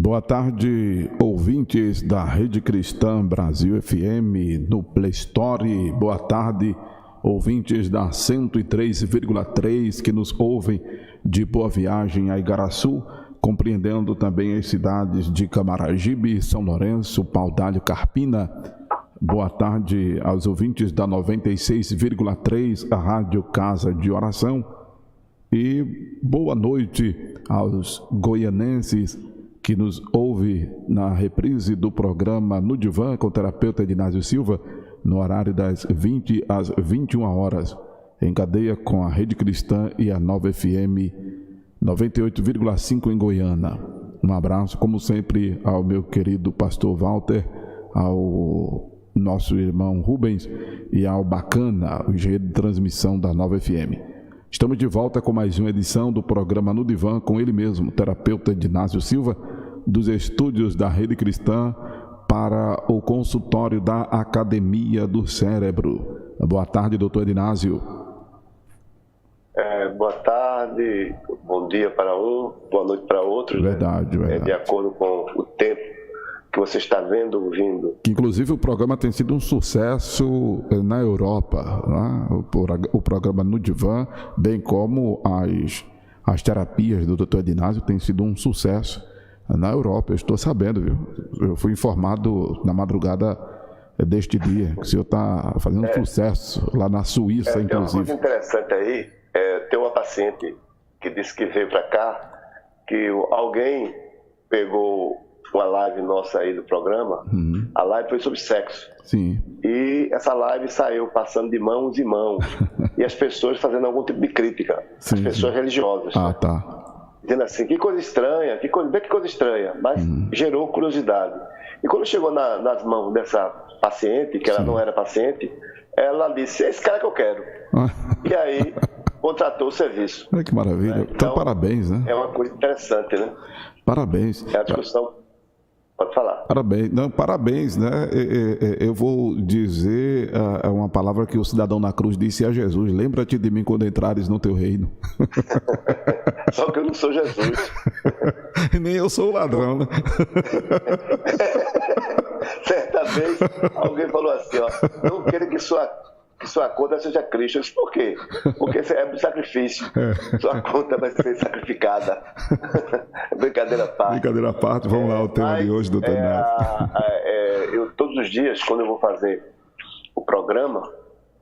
Boa tarde, ouvintes da Rede Cristã Brasil FM no Play Store. Boa tarde, ouvintes da 103,3 que nos ouvem de Boa Viagem a Igaraçu, compreendendo também as cidades de Camaragibe, São Lourenço, Paudalho, Carpina. Boa tarde aos ouvintes da 96,3, a Rádio Casa de Oração. E boa noite aos goianenses que nos ouve na reprise do programa No Divã com o terapeuta Edinásio Silva, no horário das 20 às 21 horas, em cadeia com a Rede Cristã e a Nova FM 98,5 em Goiânia. Um abraço, como sempre, ao meu querido pastor Walter, ao nosso irmão Rubens e ao Bacana, o engenheiro de transmissão da Nova FM. Estamos de volta com mais uma edição do programa No Divã com ele mesmo, terapeuta Edinásio Silva, dos estúdios da Rede Cristã para o consultório da Academia do Cérebro. Boa tarde, doutor Edinásio. Boa tarde, bom dia para um, boa noite para outros. Verdade, né? Verdade. De acordo com o tempo que você está vendo, ouvindo. Que, inclusive, o programa tem sido um sucesso na Europa, né? O programa No Divã, bem como as terapias do doutor Edinásio, tem sido um sucesso na Europa. Eu estou sabendo, viu? Eu fui informado na madrugada deste dia que o senhor está fazendo sucesso lá na Suíça, inclusive. Tem uma coisa interessante aí, tem uma paciente que disse que veio para cá, que alguém pegou uma live nossa aí do programa, a live foi sobre sexo. Sim. E essa live saiu passando de mãos em mãos, e as pessoas fazendo algum tipo de crítica, as pessoas religiosas. Ah, tá. Dizendo assim, que coisa estranha, que coisa estranha, mas gerou curiosidade. E quando chegou nas mãos dessa paciente, que ela não era paciente, ela disse, é esse cara que eu quero. E aí, contratou o serviço. Olha que maravilha. Então, parabéns, né? É uma coisa interessante, né? Parabéns. É a discussão. Pode falar. Parabéns. Não, parabéns, né? Eu vou dizer uma palavra que o cidadão na cruz disse a Jesus: lembra-te de mim quando entrares no teu reino. Só que eu não sou Jesus. Nem eu sou o ladrão, né? Certa vez, alguém falou assim, não quero que sua conta seja Cristo. Eu disse, por quê? Porque é um sacrifício. Sua conta vai ser sacrificada. Brincadeira à parte. Brincadeira à parte. Vamos lá, o tema de hoje, doutor Edinásio. Eu, todos os dias, quando eu vou fazer o programa,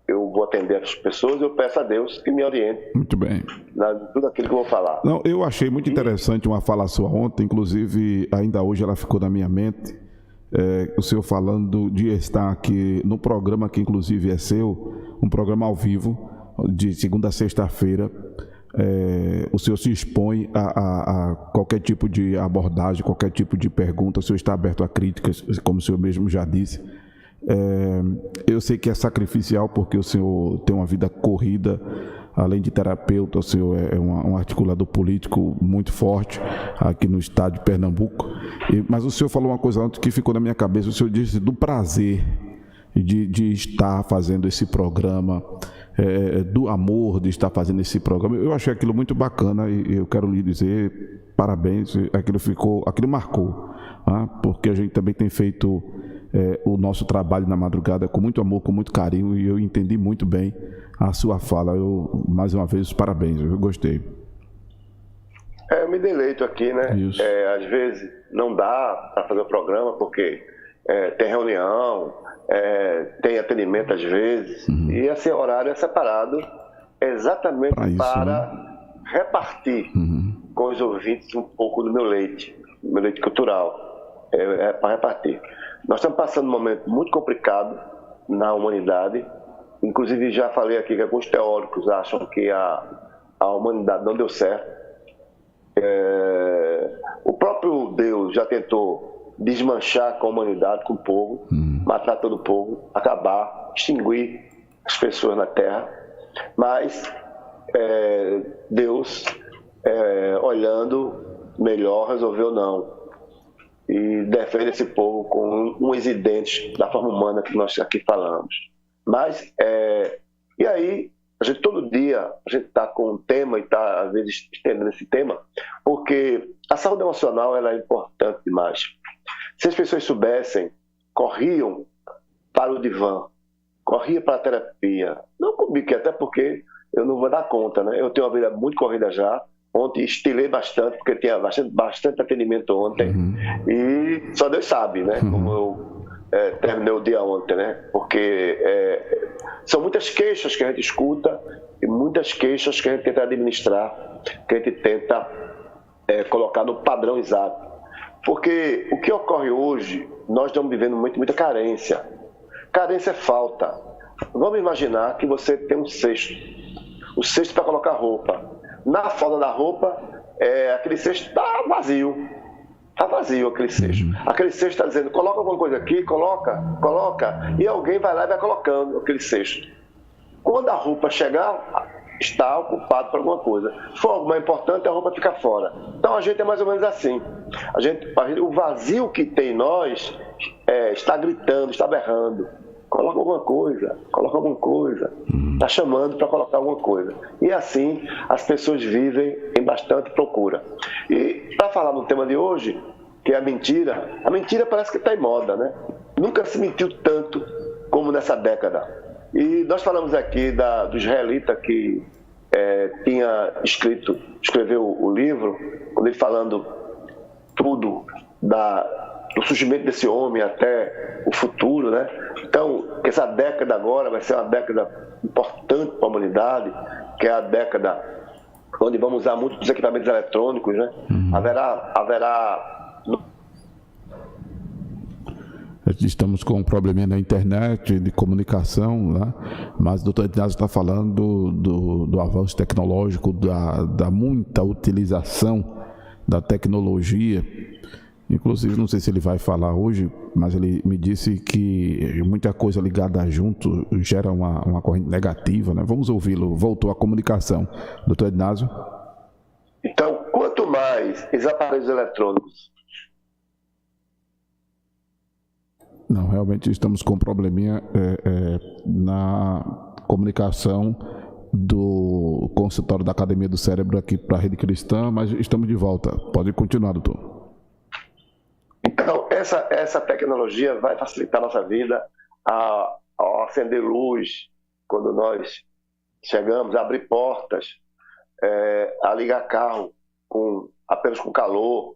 eu vou atender as pessoas e eu peço a Deus que me oriente. Muito bem. Tudo aquilo que eu vou falar. Não, eu achei muito interessante uma fala sua ontem, inclusive ainda hoje ela ficou na minha mente. O senhor falando de estar aqui no programa que inclusive é seu, um programa ao vivo, de segunda a sexta-feira. O senhor se expõe a qualquer tipo de abordagem, qualquer tipo de pergunta. O senhor está aberto a críticas, como o senhor mesmo já disse. Eu sei que é sacrificial porque o senhor tem uma vida corrida, além de terapeuta, o senhor é um articulador político muito forte aqui no estado de Pernambuco. Mas o senhor falou uma coisa antes que ficou na minha cabeça. O senhor disse do prazer de estar fazendo esse programa, do amor de estar fazendo esse programa. Eu achei aquilo muito bacana e eu quero lhe dizer parabéns. Aquilo marcou, porque a gente também tem feito o nosso trabalho na madrugada com muito amor, com muito carinho, e eu entendi muito bem a sua fala. Mais uma vez, parabéns, eu gostei. Eu me deleito aqui, né? Às vezes não dá para fazer o programa porque tem reunião, tem atendimento às vezes, e esse horário é separado exatamente para repartir com os ouvintes um pouco do meu leite cultural. Para repartir. Nós estamos passando um momento muito complicado na humanidade. Inclusive, já falei aqui que alguns teóricos acham que a humanidade não deu certo. O próprio Deus já tentou desmanchar com a humanidade, com o povo, matar todo o povo, acabar, extinguir as pessoas na Terra. Mas Deus, olhando melhor, resolveu não. E defende esse povo com unhas e dentes da forma humana que nós aqui falamos. Mas, e aí, todo dia a gente está com um tema e está, às vezes, estendendo esse tema, porque a saúde emocional ela é importante importante demais. Se as pessoas soubessem, corriam para o divã, corriam para a terapia. Não comigo, até porque eu não vou dar conta, né? Eu tenho uma vida muito corrida já. Ontem estilei bastante, porque tinha bastante atendimento ontem. E só Deus sabe, né? Como eu terminei o dia ontem, né? Porque são muitas queixas que a gente escuta e muitas queixas que a gente tenta administrar, que a gente tenta colocar no padrão exato. Porque o que ocorre hoje, nós estamos vivendo muita carência. Carência é falta. Vamos imaginar que você tem um cesto. O cesto para colocar roupa. Na falta da roupa, aquele cesto está vazio. Está vazio aquele cesto. Aquele cesto está dizendo, coloca alguma coisa aqui, coloca. E alguém vai lá e vai colocando aquele cesto. Quando a roupa chegar, está ocupado por alguma coisa. Se for algo mais importante, a roupa fica fora. Então a gente é mais ou menos assim. O vazio que tem em nós está gritando, está berrando. Coloca alguma coisa. Está chamando para colocar alguma coisa. E assim as pessoas vivem em bastante procura. E para falar no tema de hoje, que é a mentira parece que está em moda, né? Nunca se mentiu tanto como nessa década. E nós falamos aqui do israelita que escreveu o livro, quando ele falando tudo do surgimento desse homem até o futuro, né? Então, essa década agora vai ser uma década importante para a humanidade, que é a década onde vamos usar muitos equipamentos eletrônicos, né? Haverá Estamos com um probleminha na internet, de comunicação, né? Mas o doutor Ednásio está falando do avanço tecnológico, da muita utilização da tecnologia. Inclusive, não sei se ele vai falar hoje, mas ele me disse que muita coisa ligada junto gera uma corrente negativa, né? Vamos ouvi-lo. Voltou a comunicação. Doutor Ednásio? Então, quanto mais esses aparelhos eletrônicos... Não, realmente estamos com um probleminha na comunicação do consultório da Academia do Cérebro aqui para a Rede Cristã, mas estamos de volta. Pode continuar, doutor. Então, essa tecnologia vai facilitar a nossa vida ao acender luz, quando nós chegamos, a abrir portas, a ligar carro apenas com calor.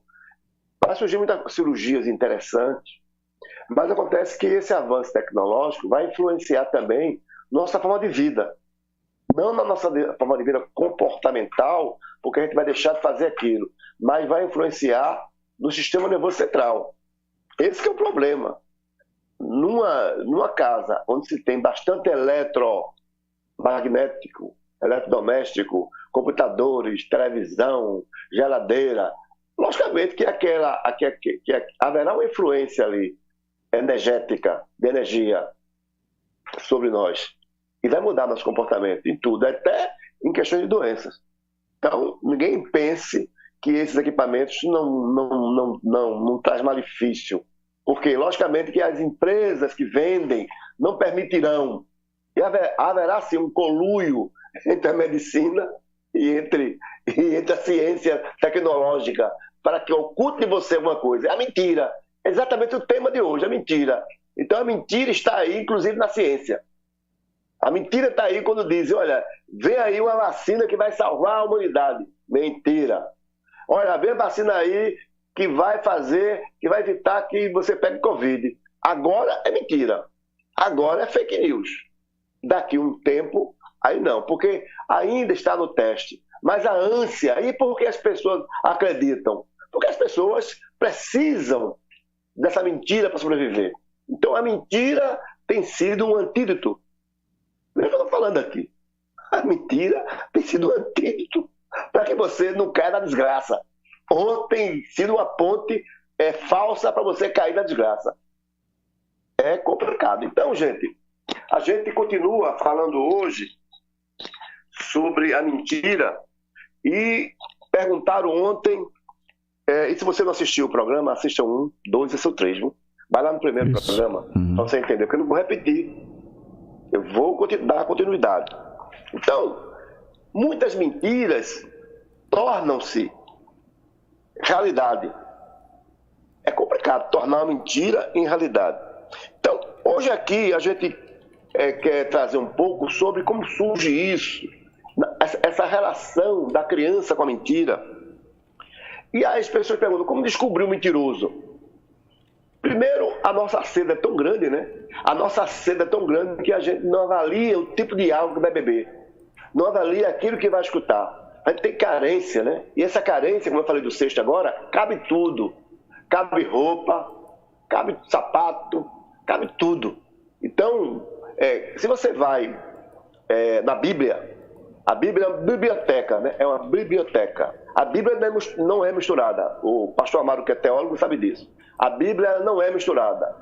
Vai surgir muitas cirurgias interessantes, mas acontece que esse avanço tecnológico vai influenciar também nossa forma de vida. Não na nossa forma de vida comportamental, porque a gente vai deixar de fazer aquilo, mas vai influenciar no sistema nervoso central. Esse que é o problema. Numa casa onde se tem bastante eletromagnético, eletrodoméstico, computadores, televisão, geladeira, logicamente que haverá uma influência ali energética, de energia sobre nós. E vai mudar nosso comportamento em tudo, até em questões de doenças. Então, ninguém pense que esses equipamentos não traz malefício. Porque, logicamente, que as empresas que vendem não permitirão. E haverá, sim, um conluio entre a medicina e entre a ciência tecnológica para que oculte de você alguma coisa. É a mentira. É exatamente o tema de hoje, a mentira. Então, a mentira está aí, inclusive, na ciência. A mentira está aí quando dizem, olha, vem aí uma vacina que vai salvar a humanidade. Mentira. Olha, vem a vacina aí que vai evitar que você pegue Covid. Agora é mentira. Agora é fake news. Daqui um tempo, aí não, porque ainda está no teste. Mas a ânsia, e por que as pessoas acreditam? Porque as pessoas precisam dessa mentira para sobreviver. Então a mentira tem sido um antídoto. Eu estou falando aqui. A mentira tem sido um antídoto para que você não caia na desgraça. Ou tem sido uma ponte falsa para você cair na desgraça. É complicado. Então, gente, a gente continua falando hoje sobre a mentira e perguntaram ontem, e se você não assistiu o programa, assista 1, 2 e 3, viu? Vai lá no primeiro programa, para você entender, porque eu não vou repetir. Eu vou dar continuidade. Então, muitas mentiras tornam-se realidade. pecado tornar uma mentira em realidade. Então, hoje aqui a gente quer trazer um pouco sobre como surge isso, essa relação da criança com a mentira. E aí as pessoas perguntam, como descobrir o mentiroso? Primeiro, a nossa sede é tão grande, né? A nossa sede é tão grande que a gente não avalia o tipo de água que vai beber. Não avalia aquilo que vai escutar. A gente tem carência, né? E essa carência, como eu falei do sexto agora, cabe tudo. Cabe roupa, cabe sapato, cabe tudo. Então, se você vai na Bíblia, a Bíblia é uma biblioteca, né? É uma biblioteca. A Bíblia não é misturada. O pastor Amaro, que é teólogo, sabe disso. A Bíblia não é misturada.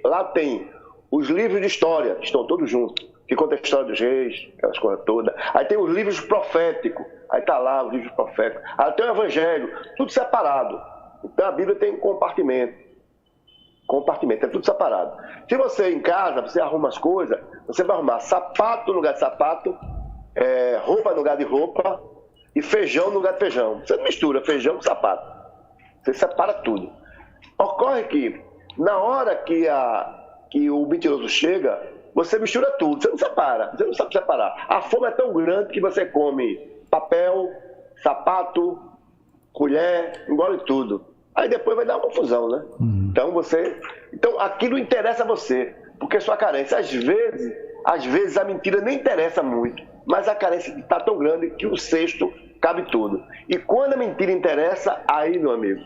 Lá tem os livros de história, que estão todos juntos, que conta a história dos reis, aquelas coisas todas. Aí tem os livros proféticos, aí está lá os livros proféticos. Aí tem o Evangelho, tudo separado. Então a Bíblia tem um compartimento, é tudo separado. Se você em casa, você arruma as coisas, você vai arrumar sapato no lugar de sapato, roupa no lugar de roupa e feijão no lugar de feijão. Você não mistura feijão com sapato. Você separa tudo. Ocorre que, na hora que o mentiroso chega, você mistura tudo, você não separa, você não sabe separar. A fome é tão grande que você come papel, sapato, colher, engole tudo. Aí depois vai dar uma confusão, né? Então aquilo interessa a você, porque sua carência, às vezes a mentira nem interessa muito, mas a carência está tão grande que o sexto cabe tudo. E quando a mentira interessa, aí, meu amigo,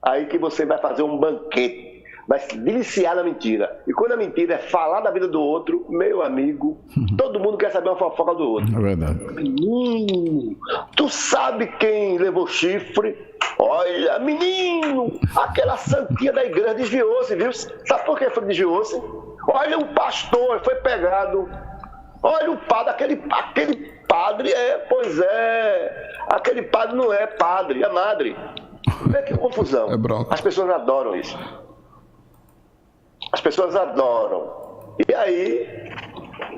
aí que você vai fazer um banquete, vai se deliciar na mentira. E quando a mentira é falar da vida do outro, meu amigo, todo mundo quer saber uma fofoca do outro. É verdade. Tu sabe quem levou chifre? Olha, menino, aquela santinha da igreja desviou-se, viu? Sabe por que desviou-se? Olha, o pastor foi pegado. Olha o padre, aquele padre aquele padre não é padre, é madre. Vê que confusão. As pessoas adoram isso. As pessoas adoram. E aí,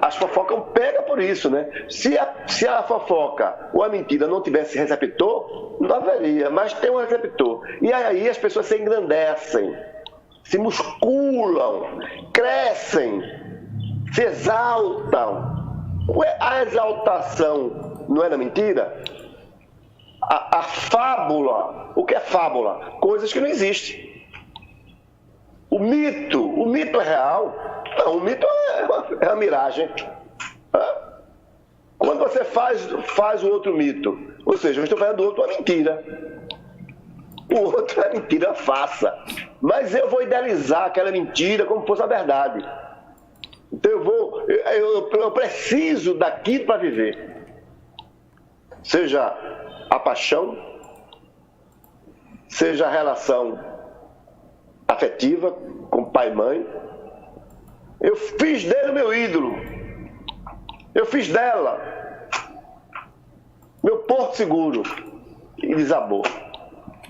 as fofocas pegam por isso, né? Se a fofoca ou a mentira não tivesse receptor, não haveria, mas tem um receptor. E aí as pessoas se engrandecem, se musculam, crescem, se exaltam. A exaltação não é na mentira? A fábula, o que é fábula? Coisas que não existem. O mito é real? Não, o mito é uma miragem. Quando você faz o outro mito, ou seja, eu estou fazendo do outro uma mentira. O outro é mentira falsa. Mas eu vou idealizar aquela mentira como fosse a verdade. Então eu preciso daquilo para viver. Seja a paixão, seja a relação afetiva com pai e mãe. Eu fiz dele meu ídolo. Eu fiz dela meu porto seguro. E desabou.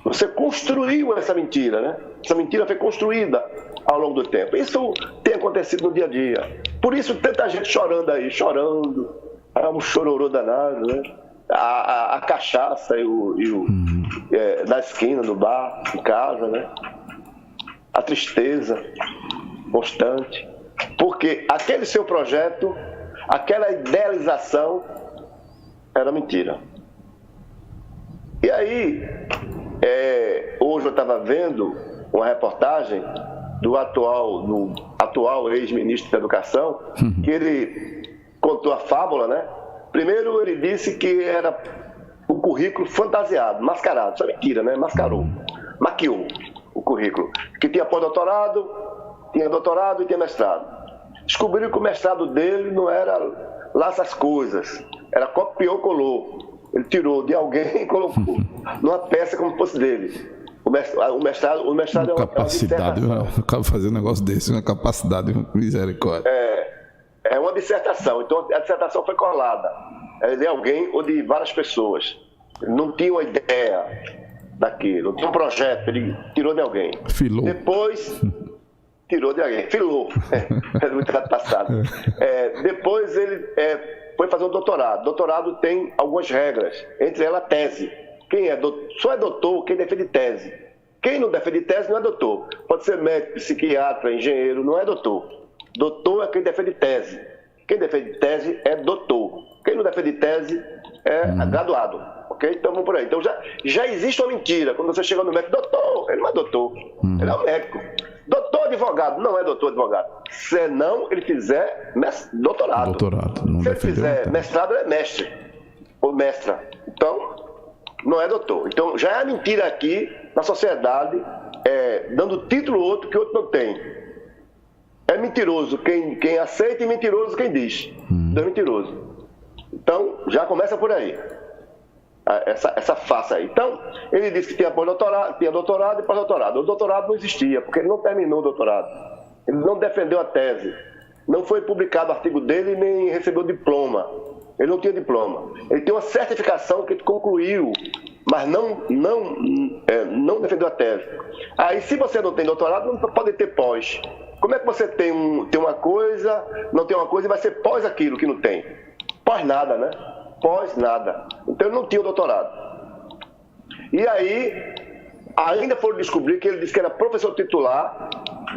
Você construiu essa mentira, né? Essa mentira foi construída ao longo do tempo. Isso tem acontecido no dia a dia. Por isso tanta gente chorando aí, chorando. É um chororô danado, né? A cachaça na esquina, no bar, em casa, né? A tristeza constante. Porque aquele seu projeto, aquela idealização era mentira. E aí, hoje eu estava vendo uma reportagem do atual ex-ministro da Educação, que ele contou a fábula, né? Primeiro ele disse que era o currículo fantasiado, mascarado, isso é mentira, né? Maquiou o currículo, que tinha pós-doutorado, tinha doutorado e tinha mestrado. Descobriram que o mestrado dele não era lá essas coisas, era copiou, colou. Ele tirou de alguém e colocou numa peça como se fosse dele. O mestrado é uma capacidade, acaba fazendo um negócio desse, uma capacidade, misericórdia. É uma dissertação, então a dissertação foi colada. É de alguém ou de várias pessoas. Ele não tinha uma ideia daquilo, não tinha um projeto, ele tirou de alguém. Filou. Depois, tirou de alguém, filou. É muito passado. Depois ele foi fazer um doutorado. Doutorado tem algumas regras, entre elas a tese. Só é doutor quem defende tese. Quem não defende tese não é doutor. Pode ser médico, psiquiatra, engenheiro, não é doutor. Doutor é quem defende tese. Quem defende tese é doutor. Quem não defende tese é graduado. Ok? Então vamos por aí. Então já existe uma mentira. Quando você chega no médico, doutor, ele não é doutor. Ele é um médico. Doutor advogado, não é doutor advogado. Se não ele fizer doutorado. Não se ele fizer mestrado, ele é mestre. Ou mestra. Então, não é doutor. Então já é a mentira aqui na sociedade, dando título outro que outro não tem. É mentiroso quem aceita e mentiroso quem diz. É mentiroso. Então, já começa por aí. Essa farsa aí. Então, ele disse que tinha doutorado e pós-doutorado. O doutorado não existia, porque ele não terminou o doutorado. Ele não defendeu a tese. Não foi publicado o artigo dele, nem recebeu diploma. Ele não tinha diploma. Ele tem uma certificação que ele concluiu, mas não defendeu a tese. Aí, se você não tem doutorado, não pode ter pós. Como é que você tem uma coisa, não tem uma coisa e vai ser pós aquilo que não tem? Pós nada, né? Pós nada. Então ele não tinha o doutorado. E aí, ainda foram descobrir que ele disse que era professor titular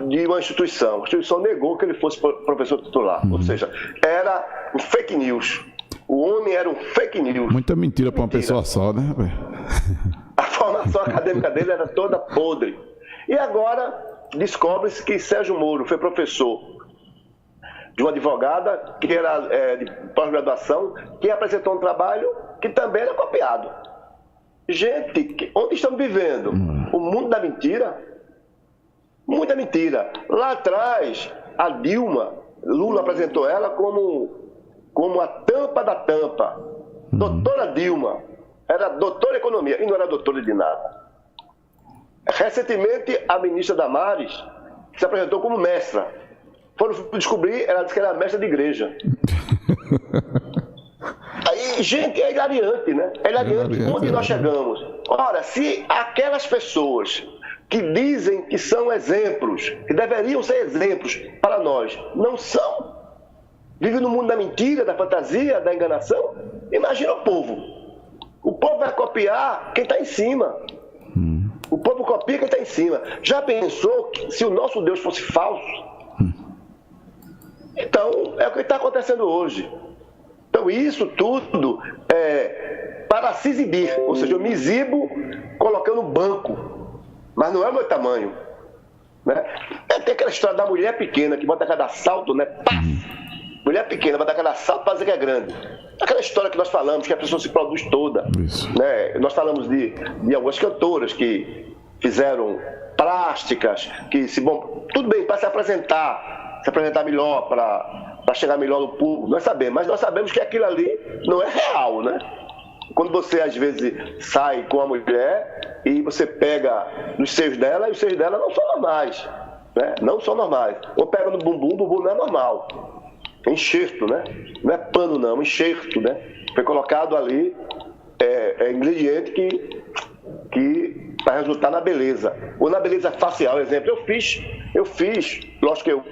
de uma instituição. A instituição negou que ele fosse professor titular. Ou seja, era um fake news. O homem era um fake news. Muita mentira para uma pessoa só, né? A formação acadêmica dele era toda podre. E agora descobre-se que Sérgio Moro foi professor de uma advogada que era de pós-graduação, que apresentou um trabalho que também era copiado. Gente, onde estamos vivendo? O mundo da mentira? Muita mentira. Lá atrás, a Dilma, Lula apresentou ela como a tampa da tampa. Doutora Dilma. Era doutora em economia e não era doutora de nada. Recentemente, a ministra Damares se apresentou como mestra. Foram descobrir, ela disse que era mestra de igreja. Aí, gente, é hilariante, né? É hilariante onde nós chegamos. Ora, se aquelas pessoas que dizem que são exemplos, que deveriam ser exemplos para nós, não são, vivem no mundo da mentira, da fantasia, da enganação, imagina o povo. O povo vai copiar quem está em cima. O povo copia quem está em cima. Já pensou que se o nosso Deus fosse falso? Então, é o que está acontecendo hoje. Então, isso tudo é para se exibir. Ou seja, eu me exibo colocando banco. Mas não é o meu tamanho. Né? Tem aquela história da mulher pequena que bota cada salto, né? Pá! Mulher pequena bota cada salto para dizer que é grande. Aquela história que nós falamos, que a pessoa se produz toda. Né? Nós falamos de algumas cantoras que fizeram plásticas, que tudo bem, para se apresentar melhor, para chegar melhor no público, nós sabemos, mas nós sabemos que aquilo ali não é real, né? Quando você às vezes sai com a mulher e você pega nos seios dela, e os seios dela não são normais, né? Não são normais. Ou pega no bumbum, o bumbum não é normal. É enxerto, né? Não é pano não, é enxerto, né? Foi colocado ali ingrediente que para resultar na beleza. Ou na beleza facial, exemplo, eu fiz, lógico que eu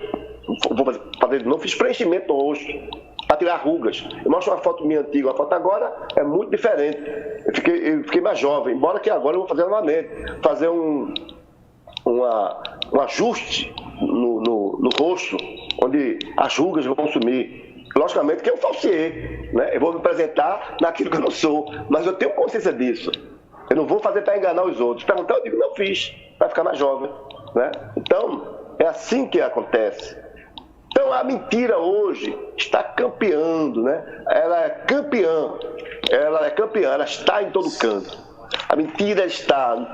vou fazer de novo, fiz preenchimento no rosto para tirar rugas. Eu mostro uma foto minha antiga, uma foto agora é muito diferente. Eu fiquei mais jovem, embora que agora eu vou fazer novamente, fazer um ajuste no rosto, onde as rugas vão sumir. Logicamente que eu falseei, né? Eu vou me apresentar naquilo que eu não sou, mas eu tenho consciência disso. Eu não vou fazer para enganar os outros. Perguntar, eu digo, não fiz, para ficar mais jovem, né? Então, é assim que acontece. Então, a mentira hoje está campeando, né? Ela é campeã, ela está em todo canto. A mentira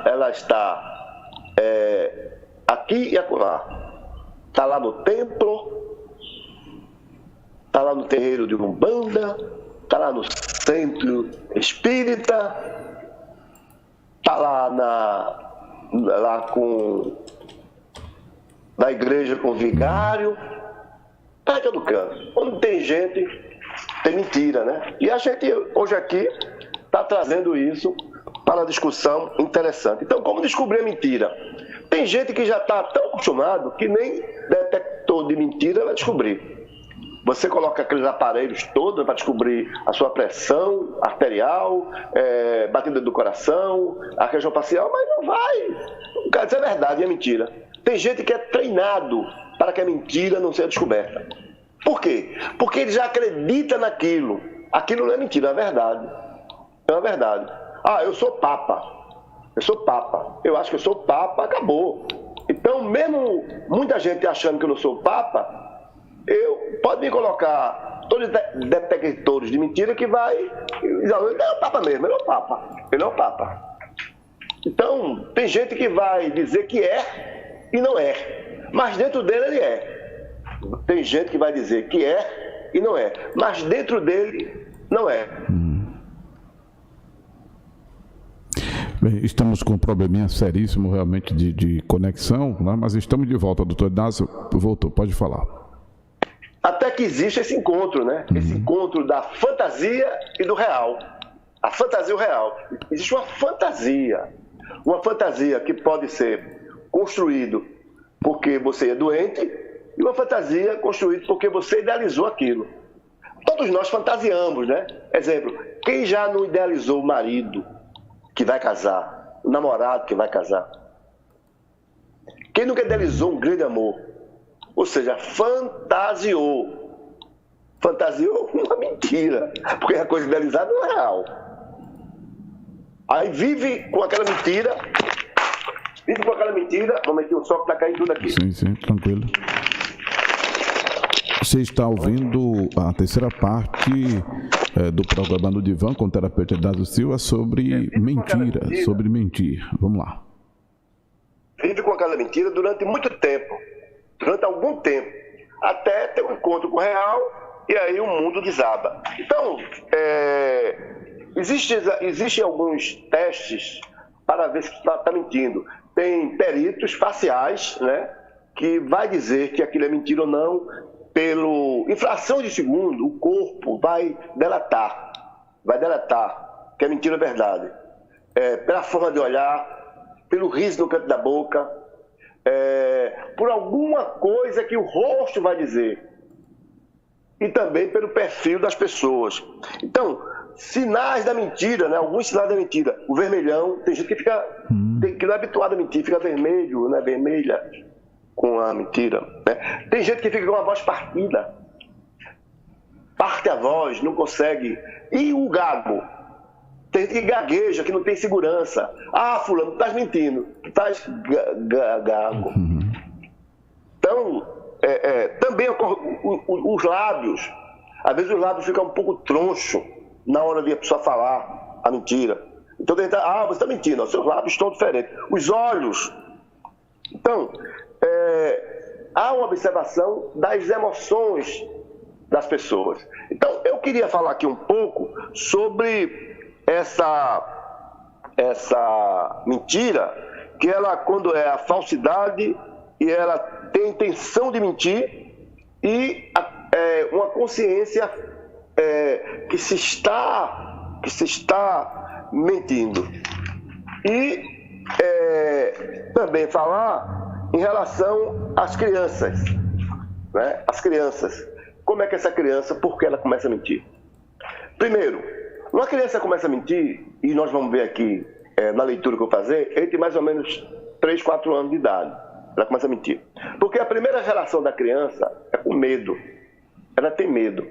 ela está aqui e acolá. Está lá no templo, está lá no terreiro de Umbanda, está lá no centro espírita, está lá na igreja com o vigário. Está em todo canto. Onde tem gente, tem mentira, né? E a gente hoje aqui está trazendo isso para a discussão interessante. Então, como descobrir a mentira? Tem gente que já está tão acostumado que nem detector de mentira vai descobrir. Você coloca aqueles aparelhos todos para descobrir a sua pressão arterial, batida do coração, a região facial, mas não vai. Cara, isso é verdade, é mentira. Tem gente que é treinado para que a mentira não seja descoberta. Por quê? Porque ele já acredita naquilo. Aquilo não é mentira, é verdade. É uma verdade. Ah, eu sou papa. Eu sou papa. Eu acho que eu sou papa, acabou. Então, mesmo muita gente achando que eu não sou papa, pode me colocar todos os detectores de mentira que vai dizer, ele é o papa mesmo, ele é o papa. Ele é o papa. Então, tem gente que vai dizer que é e não é. Mas dentro dele ele é. Tem gente que vai dizer que é e não é. Mas dentro dele não é. Bem, estamos com um probleminha seríssimo realmente de conexão, né? Mas estamos de volta. Doutor Inácio voltou, pode falar. Até que existe esse encontro, né? Esse encontro da fantasia e do real. A fantasia e o real. Existe uma fantasia que pode ser construída porque você é doente e uma fantasia construída porque você idealizou aquilo. Todos nós fantasiamos, né? Exemplo, quem já não idealizou o marido que vai casar, o namorado que vai casar? Quem nunca idealizou um grande amor? Ou seja, fantasiou. Fantasiou uma mentira, porque a coisa idealizada não é real. Aí vive com aquela mentira, vamos aqui, o sol está caindo tudo aqui. Sim, tranquilo. Você está ouvindo a terceira parte do programa do Divã com o terapeuta Inácio Silva sobre mentira, sobre mentir. Vamos lá. Vive com aquela mentira durante muito tempo, durante algum tempo, até ter um encontro com o real e aí o mundo desaba. Então, existem alguns testes para ver se está mentindo. Tem peritos faciais, né, que vai dizer que aquilo é mentira ou não. Pelo inflação de segundo, o corpo vai delatar que é mentira ou verdade. Pela forma de olhar, pelo riso no canto da boca, por alguma coisa que o rosto vai dizer. E também pelo perfil das pessoas. Então, sinais da mentira, né? Alguns sinais da mentira. O vermelhão, tem gente que que não é habituado a mentir, fica vermelho, né? Vermelha com a mentira, né? Tem gente que fica com a voz partida, parte a voz, não consegue. E o gago, tem gente que gagueja, que não tem segurança. Ah, fulano, tu estás mentindo, tu estás gago. Então, também os lábios, às vezes os lábios ficam um pouco troncho na hora de a pessoa falar a mentira. Então, você está mentindo, os seus lábios estão diferentes. Os olhos. Então, há uma observação das emoções das pessoas. Então, eu queria falar aqui um pouco sobre essa mentira, que ela, quando é a falsidade, e ela tem intenção de mentir, e uma consciência que se está mentindo. E também falar em relação às crianças, né? As crianças. Como é que essa criança, por que ela começa a mentir? Primeiro, uma criança começa a mentir, e nós vamos ver aqui na leitura que eu vou fazer, ele tem mais ou menos 3, 4 anos de idade. Ela começa a mentir. Porque a primeira relação da criança é com medo. Ela tem medo.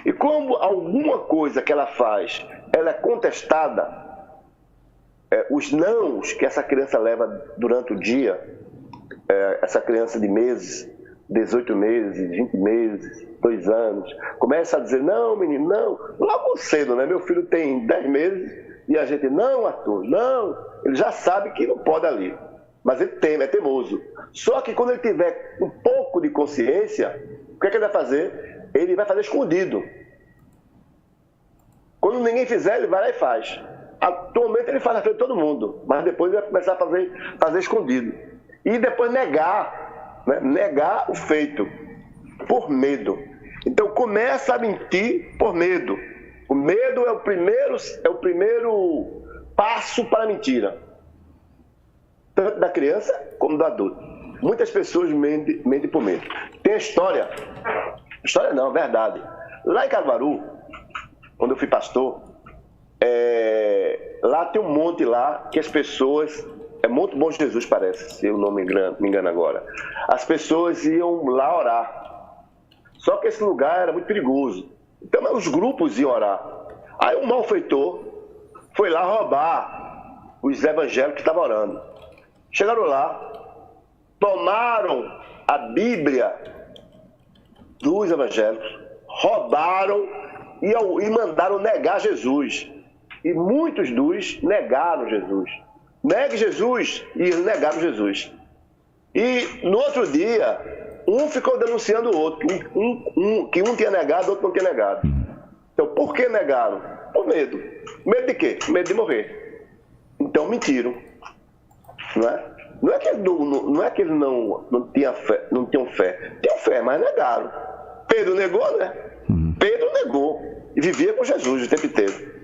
E como alguma coisa que ela faz, ela é contestada, os nãos que essa criança leva durante o dia, essa criança de meses, 18 meses, 20 meses, 2 anos, começa a dizer, não, menino, não, logo cedo, né? Meu filho tem 10 meses e a gente, não, Arthur, não, ele já sabe que não pode ali, mas ele teme, é teimoso. Só que quando ele tiver um pouco de consciência, o que é que ele vai fazer? Ele vai fazer escondido. Quando ninguém fizer, ele vai lá e faz. Atualmente ele faz na frente de todo mundo, mas depois ele vai começar a fazer escondido. E depois negar, né? Negar o feito, por medo. Então começa a mentir por medo. O medo é o primeiro passo para a mentira. Tanto da criança como do adulto. Muitas pessoas mentem por medo. Tem a história História não, verdade. Lá em Caruaru, quando eu fui pastor, lá tem um monte lá que as pessoas... É Monte Bom Jesus, parece, se eu não me engano agora. As pessoas iam lá orar. Só que esse lugar era muito perigoso. Então os grupos iam orar. Aí um malfeitor foi lá roubar os evangélicos que estavam orando. Chegaram lá, tomaram a Bíblia dos evangélicos, roubaram e mandaram negar Jesus. E muitos dos negaram Jesus. Negue Jesus, e eles negaram Jesus. E no outro dia, um ficou denunciando o outro, que um tinha negado, o outro não tinha negado. Então, por que negaram? Por medo. Medo de quê? Medo de morrer. Então, mentiram. Não é? Não é que eles não tinham fé, não tinham fé. Tinham fé, mas negaram. Pedro negou, né? Pedro negou. E vivia com Jesus o tempo inteiro.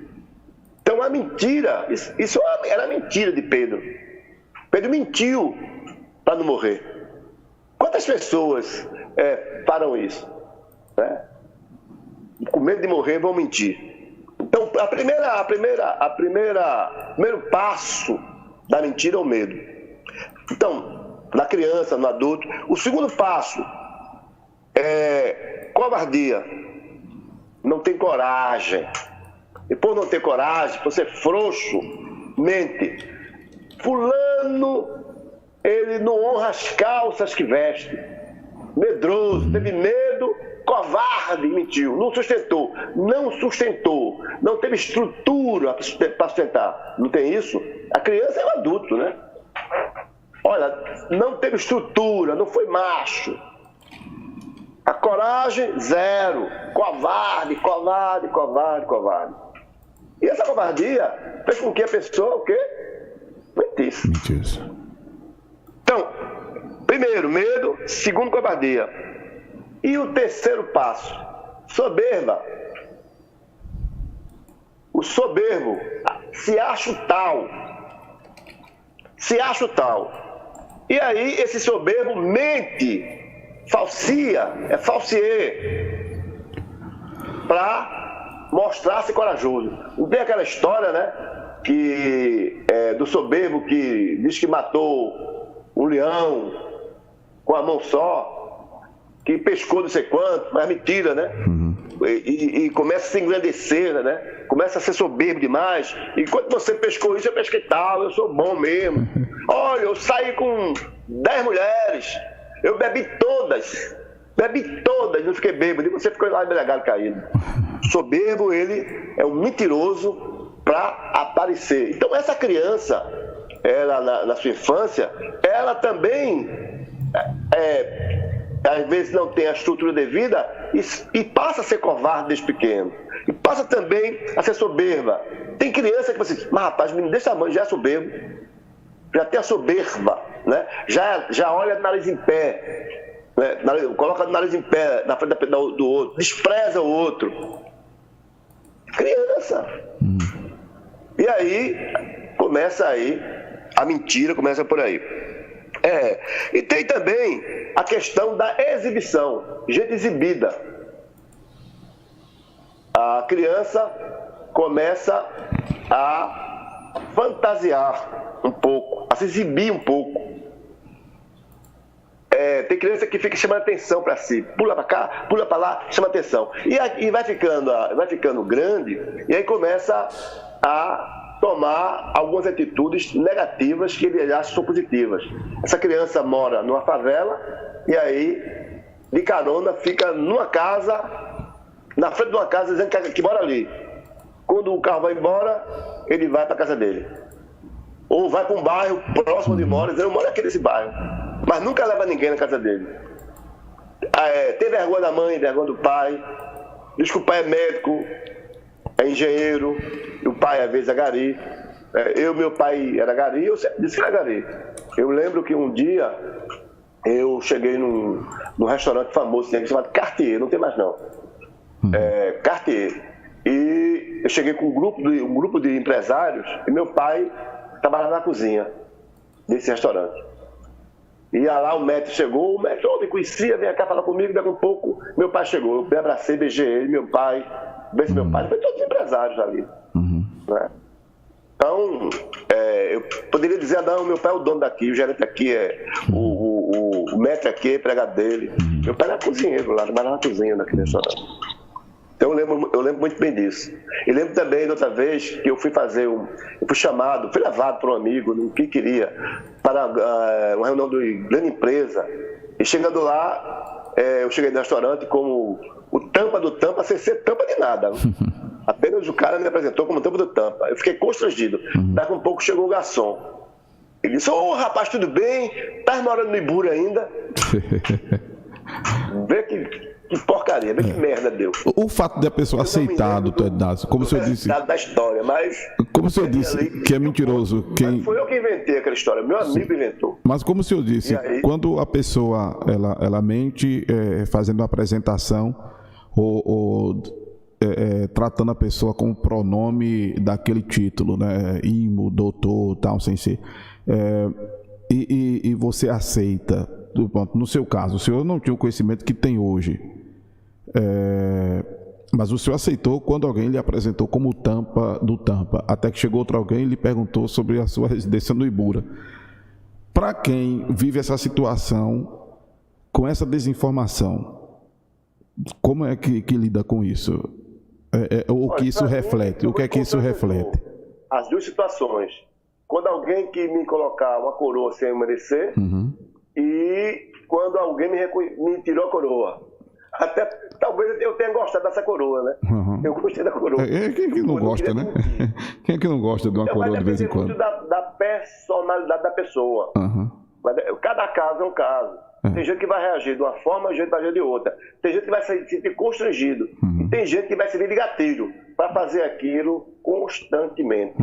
Então, a mentira, isso era mentira de Pedro. Pedro mentiu para não morrer. Quantas pessoas faram isso? Né? Com medo de morrer, vão mentir. Então, o primeiro passo da mentira é o medo. Então, na criança, no adulto. O segundo passo é covardia. Não tem coragem. E por não ter coragem, por ser frouxo, mente. Fulano, ele não honra as calças que veste. Medroso, teve medo, covarde, mentiu. Não sustentou. Não teve estrutura para sustentar. Não tem isso? A criança é o adulto, né? Olha, não teve estrutura, não foi macho. A coragem, zero. Covarde. E essa covardia fez com que a pessoa, o quê? Mentisse. Então, primeiro, medo. Segundo, covardia. E o terceiro passo, soberba. O soberbo se acha o tal. E aí, esse soberbo mente, falsia, falsier, para mostrar-se corajoso. Não tem aquela história, né? Do soberbo que diz que matou um leão com a mão só, que pescou não sei quanto, mas mentira, né? E começa a se engrandecer, né? Começa a ser soberbo demais. E quando você pescou isso, eu pesquei tal, eu sou bom mesmo. Olha, eu saí com 10 mulheres, eu bebi todas, não fiquei bêbado, e você ficou lá embriagado, caído. Soberbo, ele é um mentiroso para aparecer. Então, essa criança, ela na sua infância, ela também, às vezes, não tem a estrutura devida e passa a ser covarde desde pequeno. E passa também a ser soberba. Tem criança que você diz, mas rapaz, menino desse tamanho já é soberbo, já tem a soberba, né? Já olha o nariz em pé, né? Coloca o nariz em pé na frente do outro, despreza o outro. Criança. E aí, começa aí, a mentira começa por aí. E tem também a questão da exibição, gente exibida. A criança começa a fantasiar um pouco, a se exibir um pouco. Tem criança que fica chamando atenção para si, pula para cá, pula para lá, chama atenção. E vai ficando grande, e aí começa a tomar algumas atitudes negativas que ele acha que são positivas. Essa criança mora numa favela, e aí, de carona, fica numa casa, na frente de uma casa, dizendo que mora ali. Quando o carro vai embora, ele vai para a casa dele. Ou vai para um bairro próximo de mora, dizendo, eu moro aqui nesse bairro. Mas nunca leva ninguém na casa dele. Tem vergonha da mãe, vergonha do pai. Diz que o pai é médico, é engenheiro, e o pai às vezes é gari. Meu pai era gari, eu sempre disse que era gari. Eu lembro que um dia eu cheguei num restaurante famoso chamado Cartier, não tem mais não. Cartier. E eu cheguei com um grupo de empresários, e meu pai trabalhava na cozinha desse restaurante. Ia lá, o médico chegou, o médico me conhecia, vem cá falar comigo, daqui a um pouco meu pai chegou, eu me abracei, beijei ele, meu pai, beijei meu pai, foi todos os empresários ali. Né? Então, eu poderia dizer, não, meu pai é o dono daqui, o gerente aqui é o mestre aqui, é empregado dele. Meu pai era cozinheiro lá, trabalhava na cozinha naquele restaurante. Então eu lembro muito bem disso. E lembro também, outra vez, que eu fui chamado, fui levado por um amigo, que queria, para uma reunião de grande empresa. E chegando lá, eu cheguei no restaurante como o tampa do tampa, sem ser tampa de nada. Apenas o cara me apresentou como tampa do tampa. Eu fiquei constrangido. Daqui a um pouco chegou o garçom. Ele disse, rapaz, tudo bem? Tá morando no Ibura ainda? Vê que porcaria, vê que merda deu. O fato de a pessoa aceitar, doutor Inácio, como o senhor disse... da história, mas... Como o senhor disse que é mentiroso... Mas foi eu que inventei aquela história, meu amigo inventou. Mas como o senhor disse, quando a pessoa ela mente fazendo uma apresentação ou tratando a pessoa com o pronome daquele título, né? Imo, doutor, tal, sem ser... E você aceita, no seu caso, o senhor não tinha o conhecimento que tem hoje, mas o senhor aceitou quando alguém lhe apresentou como tampa do tampa, até que chegou outro alguém e lhe perguntou sobre a sua residência no Ibura. Para quem vive essa situação, com essa desinformação, como é que lida com isso? O que isso reflete? O que é que isso reflete? As duas situações. Quando alguém que me colocar uma coroa sem eu merecer, e quando alguém me tirou a coroa. Até talvez eu tenha gostado dessa coroa, né? Eu gostei da coroa. Quem que não gosta, né? Quem é que não gosta de uma coroa de vez em quando? Vai depender muito da personalidade da pessoa. Cada caso é um caso. Tem gente que vai reagir de uma forma, tem gente que vai reagir de outra. Tem gente que vai se sentir constrangido. E tem gente que vai servir de gatilho para fazer aquilo constantemente.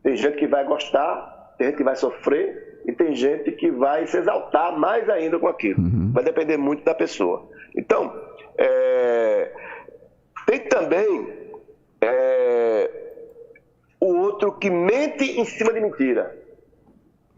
Tem gente que vai gostar, tem gente que vai sofrer e tem gente que vai se exaltar mais ainda com aquilo. Vai depender muito da pessoa. Então, tem também o outro que mente em cima de mentira.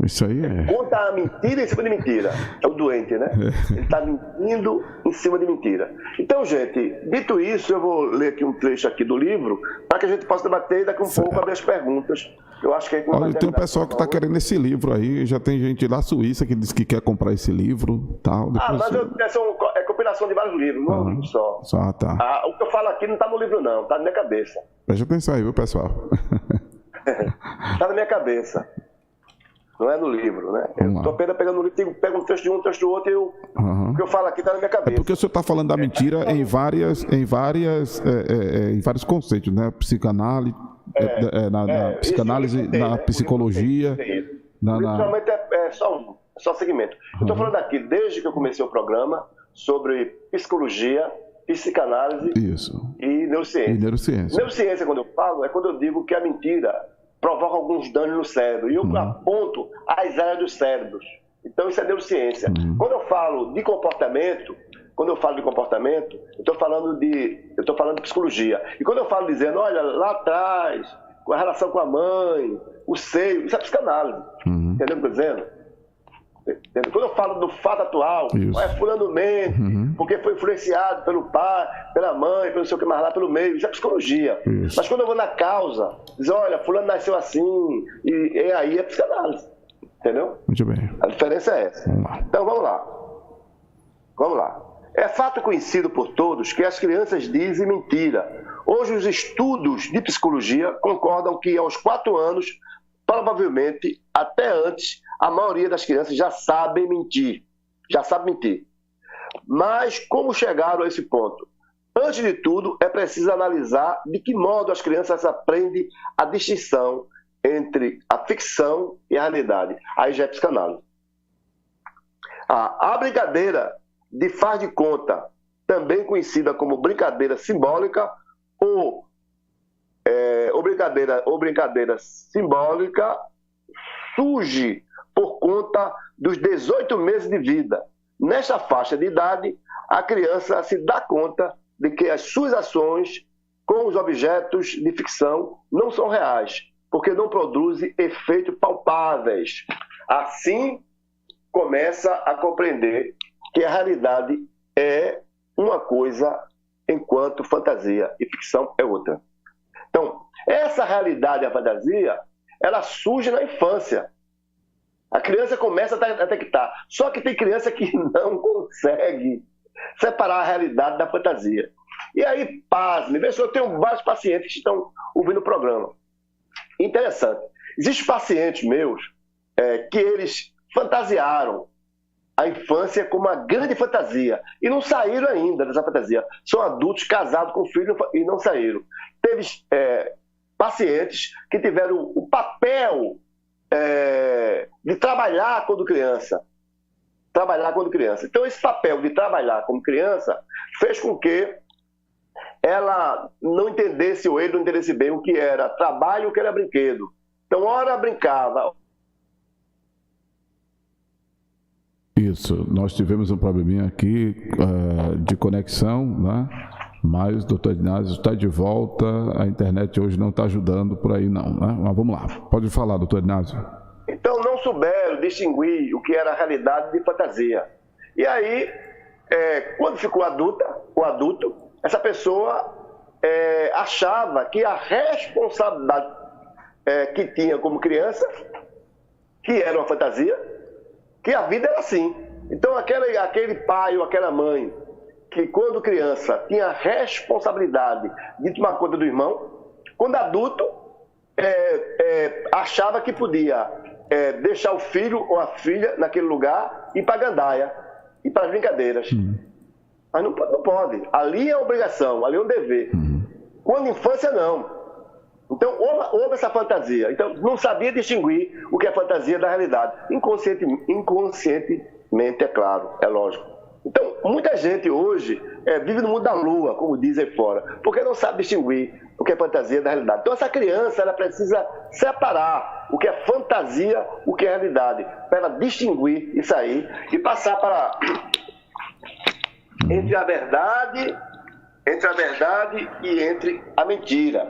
Isso aí Conta a mentira em cima de mentira. É o doente, né? Ele está mentindo em cima de mentira. Então, gente, dito isso, eu vou ler aqui um trecho aqui do livro para que a gente possa debater e daqui a um pouco abrir as perguntas. Eu acho que aí tem um pessoal que está querendo esse livro aí, já tem gente da Suíça que diz que quer comprar esse livro. Tal. Mas é compilação de vários livros, não é um livro só. Tá. O que eu falo aqui não está no livro não, está na minha cabeça. Preste atenção aí, viu, pessoal? Está na minha cabeça. Não é no livro, né? Eu estou apenas pegando o livro, pego um texto de um, texto do outro, e o que eu falo aqui está na minha cabeça. Porque o senhor está falando da mentira em vários conceitos, né? Psicanálise, na psicanálise, na psicologia. Principalmente é só segmento. Eu estou falando aqui, desde que eu comecei o programa, sobre psicologia, psicanálise e neurociência. Neurociência, quando eu falo, é quando eu digo que a mentira provoca alguns danos no cérebro. E eu aponto as áreas dos cérebros. Então, isso é neurociência. Quando eu falo de comportamento, eu estou falando de psicologia. E quando eu falo dizendo, olha, lá atrás, com a relação com a mãe, o seio, isso é psicanálise. Entendeu o que eu estou dizendo? Quando eu falo do fato atual, fulano mente, porque foi influenciado pelo pai, pela mãe, pelo seu que mais lá, pelo meio, isso é psicologia. Mas quando eu vou na causa, diz, olha, fulano nasceu assim, e aí é psicanálise. Entendeu? Muito bem. A diferença é essa. Então vamos lá. É fato conhecido por todos que as crianças dizem mentira. Hoje os estudos de psicologia concordam que aos 4 anos, provavelmente até antes, a maioria das crianças já sabe mentir. Mas como chegaram a esse ponto? Antes de tudo, é preciso analisar de que modo as crianças aprendem a distinção entre a ficção e a realidade. Aí já é psicanálise. A brincadeira de faz de conta, também conhecida como brincadeira simbólica ou brincadeira simbólica, surge por conta dos 18 meses de vida. Nesta faixa de idade, a criança se dá conta de que as suas ações com os objetos de ficção não são reais, porque não produzem efeitos palpáveis. Assim começa a compreender que a realidade é uma coisa, enquanto fantasia e ficção é outra. Então, essa realidade, a fantasia, ela surge na infância. A criança começa a detectar. Só que tem criança que não consegue separar a realidade da fantasia. E aí, pasme, eu tenho vários pacientes que estão ouvindo o programa. Interessante. Existem pacientes meus que eles fantasiaram a infância como uma grande fantasia e não saíram ainda dessa fantasia. São adultos casados com filhos e não saíram. Teve pacientes que tiveram o papel de trabalhar quando criança. Então, esse papel de trabalhar como criança fez com que ela não entendesse, ou ele não entendesse bem o que era trabalho e o que era brinquedo. Então, ora brincava. Isso, nós tivemos um probleminha aqui de conexão, né? Mas o doutor Inácio está de volta, a internet hoje não está ajudando por aí não, né? Mas vamos lá, pode falar, doutor Inácio. Então, não souberam distinguir o que era realidade de fantasia. E aí, quando ficou adulto, essa pessoa achava que a responsabilidade que tinha como criança, que era uma fantasia, que a vida era assim. Então, aquele pai ou aquela mãe que, quando criança, tinha a responsabilidade de tomar conta do irmão, quando adulto, achava que podia deixar o filho ou a filha naquele lugar e ir para a gandaia, ir para as brincadeiras. Mas não pode. Ali é obrigação, ali é um dever. Quando infância, não. Então, houve essa fantasia. Então, não sabia distinguir o que é fantasia da realidade. Inconscientemente, é claro, é lógico. Então, muita gente hoje vive no mundo da lua, como dizem fora, porque não sabe distinguir o que é fantasia da realidade. Então, essa criança ela precisa separar o que é fantasia, o que é realidade, para ela distinguir isso aí e passar para entre a verdade e entre a mentira.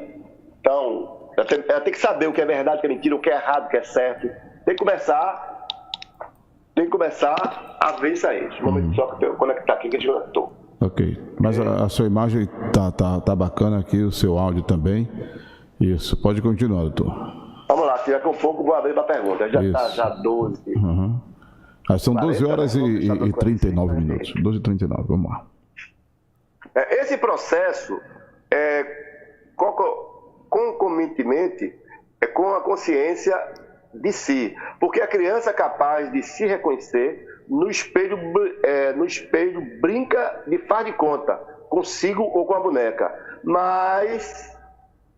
Então, ela tem que saber o que é verdade, o que é mentira, o que é errado, o que é certo. Tem que começar a ver isso aí. Um momento só que eu conectar aqui, que a gente conectou. Ok. Mas a sua imagem tá bacana aqui, o seu áudio também. Isso. Pode continuar, doutor. Vamos lá, se daqui a pouco vou abrir para a pergunta. Já está 12. São 12 horas e 39 minutos. 12h39, vamos lá. Esse processo concomitantemente com a consciência de si, porque a criança é capaz de se reconhecer no espelho brinca de faz de conta, consigo ou com a boneca, mas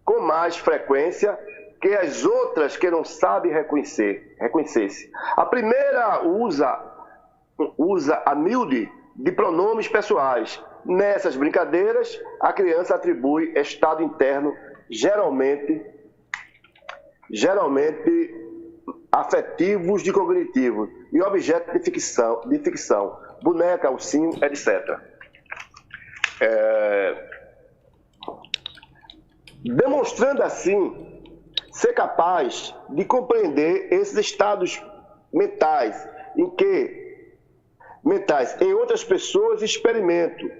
com mais frequência que as outras que não sabem reconhecer-se. A primeira usa a miúde de pronomes pessoais. Nessas brincadeiras, a criança atribui estado interno geralmente afetivos de cognitivo e objeto de ficção, boneca, ursinho, etc. Demonstrando assim ser capaz de compreender esses estados mentais em outras pessoas, experimento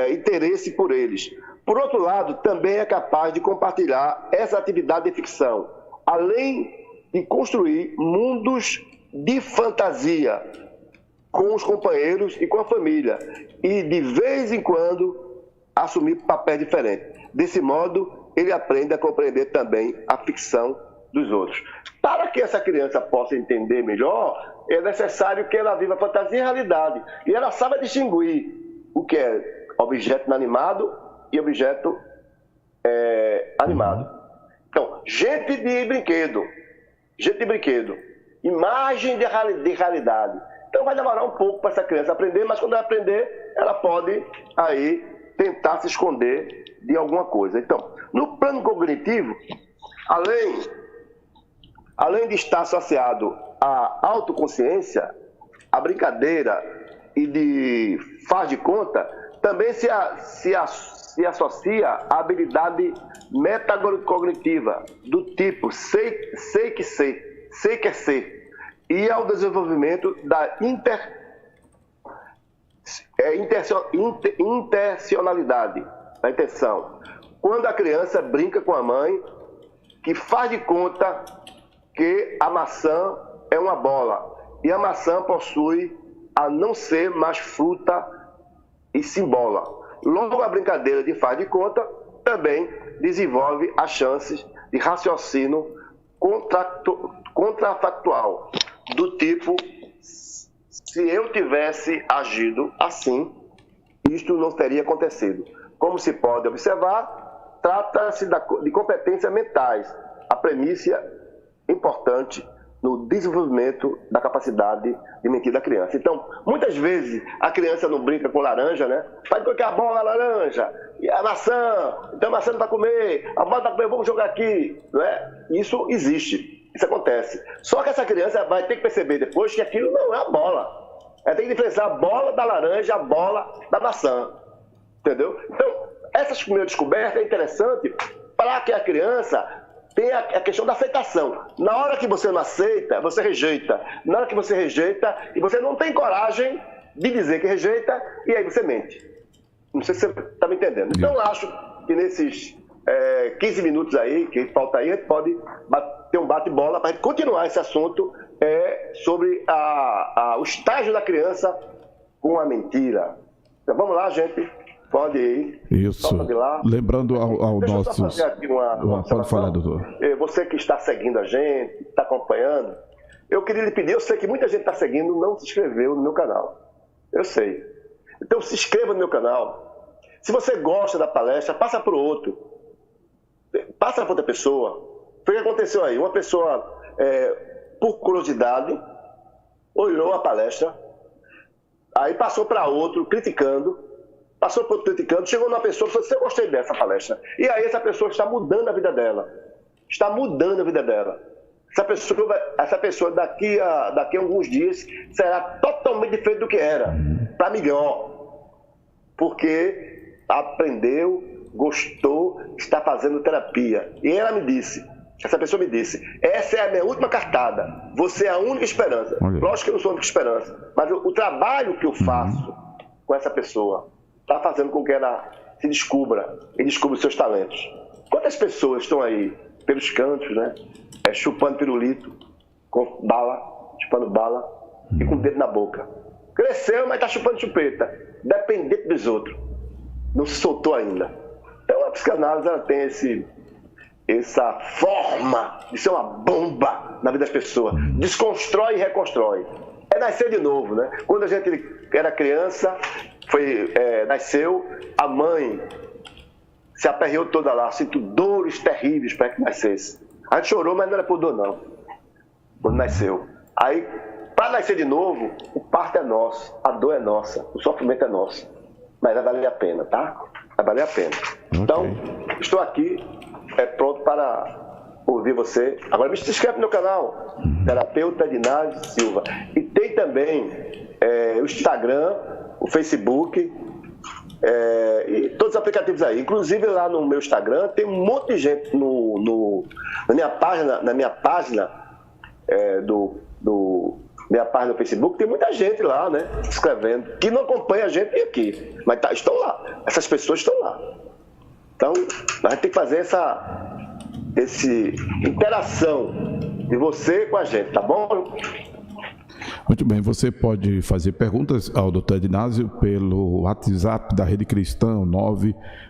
interesse por eles. Por outro lado, também é capaz de compartilhar essa atividade de ficção, além de construir mundos de fantasia com os companheiros e com a família, e de vez em quando assumir papéis diferentes. Desse modo, ele aprende a compreender também a ficção dos outros. Para que essa criança possa entender melhor, é necessário que ela viva fantasia e realidade, e ela saiba distinguir o que é objeto inanimado e objeto animado. Então, gente de brinquedo, imagem de realidade. Então vai demorar um pouco para essa criança aprender, mas quando ela aprender, ela pode aí tentar se esconder de alguma coisa. Então, no plano cognitivo, além de estar associado à autoconsciência, à brincadeira e de faz de conta, também se associa à habilidade metacognitiva, do tipo sei que é ser, e ao desenvolvimento da intencionalidade, da intenção. Quando a criança brinca com a mãe, que faz de conta que a maçã é uma bola, e a maçã possui a não ser mais fruta e sim bola. Logo, a brincadeira de faz de conta também desenvolve as chances de raciocínio contrafactual, do tipo, se eu tivesse agido assim, isto não teria acontecido. Como se pode observar, trata-se de competências mentais, a premissa importante no desenvolvimento da capacidade de mentir da criança. Então, muitas vezes, a criança não brinca com laranja, né? Vai colocar a bola, a laranja, e a maçã, então a maçã não vai comer, a bola vai comer, vamos jogar aqui, não é? Isso existe, isso acontece. Só que essa criança vai ter que perceber depois que aquilo não é a bola. Ela tem que diferenciar a bola da laranja, a bola da maçã, entendeu? Então, essa primeira descoberta é interessante para que a criança tem a questão da aceitação. Na hora que você não aceita, você rejeita. Na hora que você rejeita, e você não tem coragem de dizer que rejeita, e aí você mente. Não sei se você está me entendendo. Então, eu acho que nesses 15 minutos aí, que falta aí, a gente pode ter um bate-bola para a gente continuar esse assunto sobre o estágio da criança com a mentira. Então, vamos lá, gente. Pode ir. Isso. Lembrando ao nosso... Deixa eu só fazer aqui uma pode falar, doutor. Você que está seguindo a gente, está acompanhando, eu queria lhe pedir, eu sei que muita gente está seguindo, não se inscreveu no meu canal. Eu sei. Então se inscreva no meu canal. Se você gosta da palestra, passa para o outro. Passa para outra pessoa. Foi o que aconteceu aí. Uma pessoa, por curiosidade, olhou a palestra, aí passou para outro, criticando, chegou numa pessoa e falou assim, eu gostei dessa palestra. E aí essa pessoa está mudando a vida dela. Está mudando a vida dela. Essa pessoa daqui a alguns dias será totalmente diferente do que era. Para melhor. Porque aprendeu, gostou, está fazendo terapia. E essa pessoa me disse, essa é a minha última cartada. Você é a única esperança. Lógico que eu não sou a única esperança. Mas o trabalho que eu faço com essa pessoa está fazendo com que ela se descubra e descubra os seus talentos. Quantas pessoas estão aí pelos cantos, né? Chupando pirulito, chupando bala e com o dedo na boca. Cresceu, mas está chupando chupeta, dependente dos outros. Não se soltou ainda. Então a psicanálise ela tem essa forma de ser uma bomba na vida das pessoas. Desconstrói e reconstrói. É nascer de novo, né? Quando a gente era criança, nasceu, a mãe se aperreou toda lá, sentiu dores terríveis para que nascesse. A gente chorou, mas não era por dor, não. Quando nasceu. Aí, para nascer de novo, o parto é nosso, a dor é nossa, o sofrimento é nosso. Mas vai valer a pena, tá? Vai valer a pena. Okay. Então, estou aqui, pronto para ouvir você. Agora, me inscreve no meu canal, Terapeuta Edinásio Silva. E tem também o Instagram, o Facebook, e todos os aplicativos aí. Inclusive lá no meu Instagram tem um monte de gente na minha página minha página no Facebook, tem muita gente lá, né, escrevendo, que não acompanha a gente aqui, mas estão lá, essas pessoas estão lá. Então, a gente tem que fazer essa interação de você com a gente, tá bom? Muito bem, você pode fazer perguntas ao Dr. Edinásio pelo WhatsApp da Rede Cristã,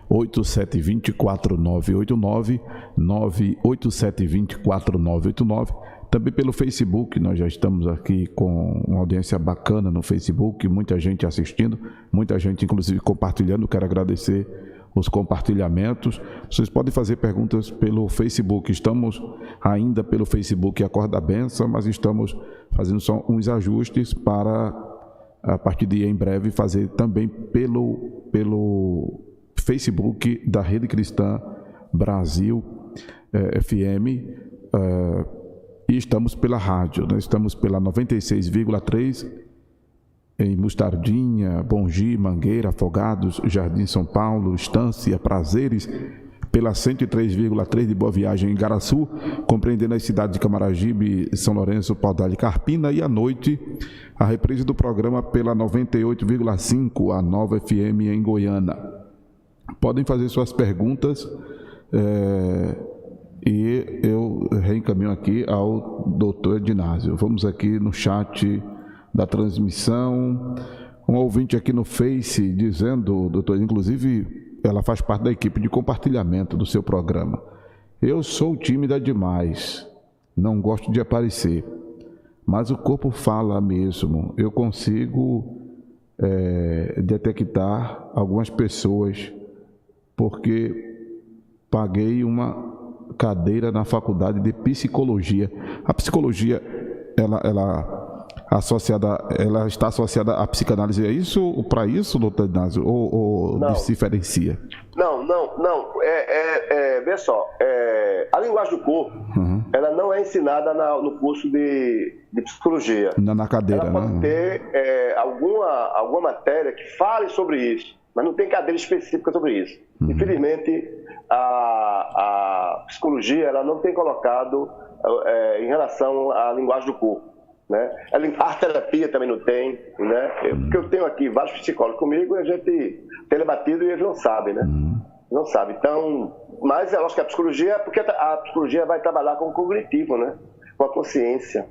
987204989, 987204989, também pelo Facebook. Nós já estamos aqui com uma audiência bacana no Facebook, muita gente assistindo, muita gente inclusive compartilhando. Quero agradecer os compartilhamentos. Vocês podem fazer perguntas pelo Facebook. Estamos ainda pelo Facebook Acorda a Bênção, mas estamos fazendo só uns ajustes para, a partir de em breve, fazer também pelo Facebook da Rede Cristã Brasil FM, e estamos pela rádio, nós estamos pela 96,3 em Mostardinha, Bom Gi, Mangueira, Afogados, Jardim São Paulo, Estância, Prazeres, pela 103,3 de Boa Viagem em Igaraçu, compreendendo as cidades de Camaragibe, São Lourenço, Paudalho e Carpina, e à noite a reprise do programa pela 98,5, a Nova FM em Goiânia. Podem fazer suas perguntas e eu reencaminho aqui ao doutor Ednásio. Vamos aqui no chat da transmissão. Um ouvinte aqui no Face dizendo, doutor, inclusive ela faz parte da equipe de compartilhamento do seu programa. Eu sou tímida demais, não gosto de aparecer, mas o corpo fala mesmo. Eu consigo detectar algumas pessoas porque paguei uma cadeira na faculdade de psicologia. A psicologia, ela está associada à psicanálise, é isso? Para isso, doutor Ednásio? Ou se diferencia? Não. Vê só, a linguagem do corpo, ela não é ensinada no curso de psicologia. Na cadeira, ela pode ter alguma matéria que fale sobre isso, mas não tem cadeira específica sobre isso. Infelizmente, a psicologia ela não tem colocado em relação à linguagem do corpo, né? A arte-terapia também não tem, né? Porque eu tenho aqui vários psicólogos comigo e a gente tem debatido e eles não sabem, né? Não sabem. Então, mas eu acho que a psicologia, porque a psicologia vai trabalhar com o cognitivo, né? Com a consciência.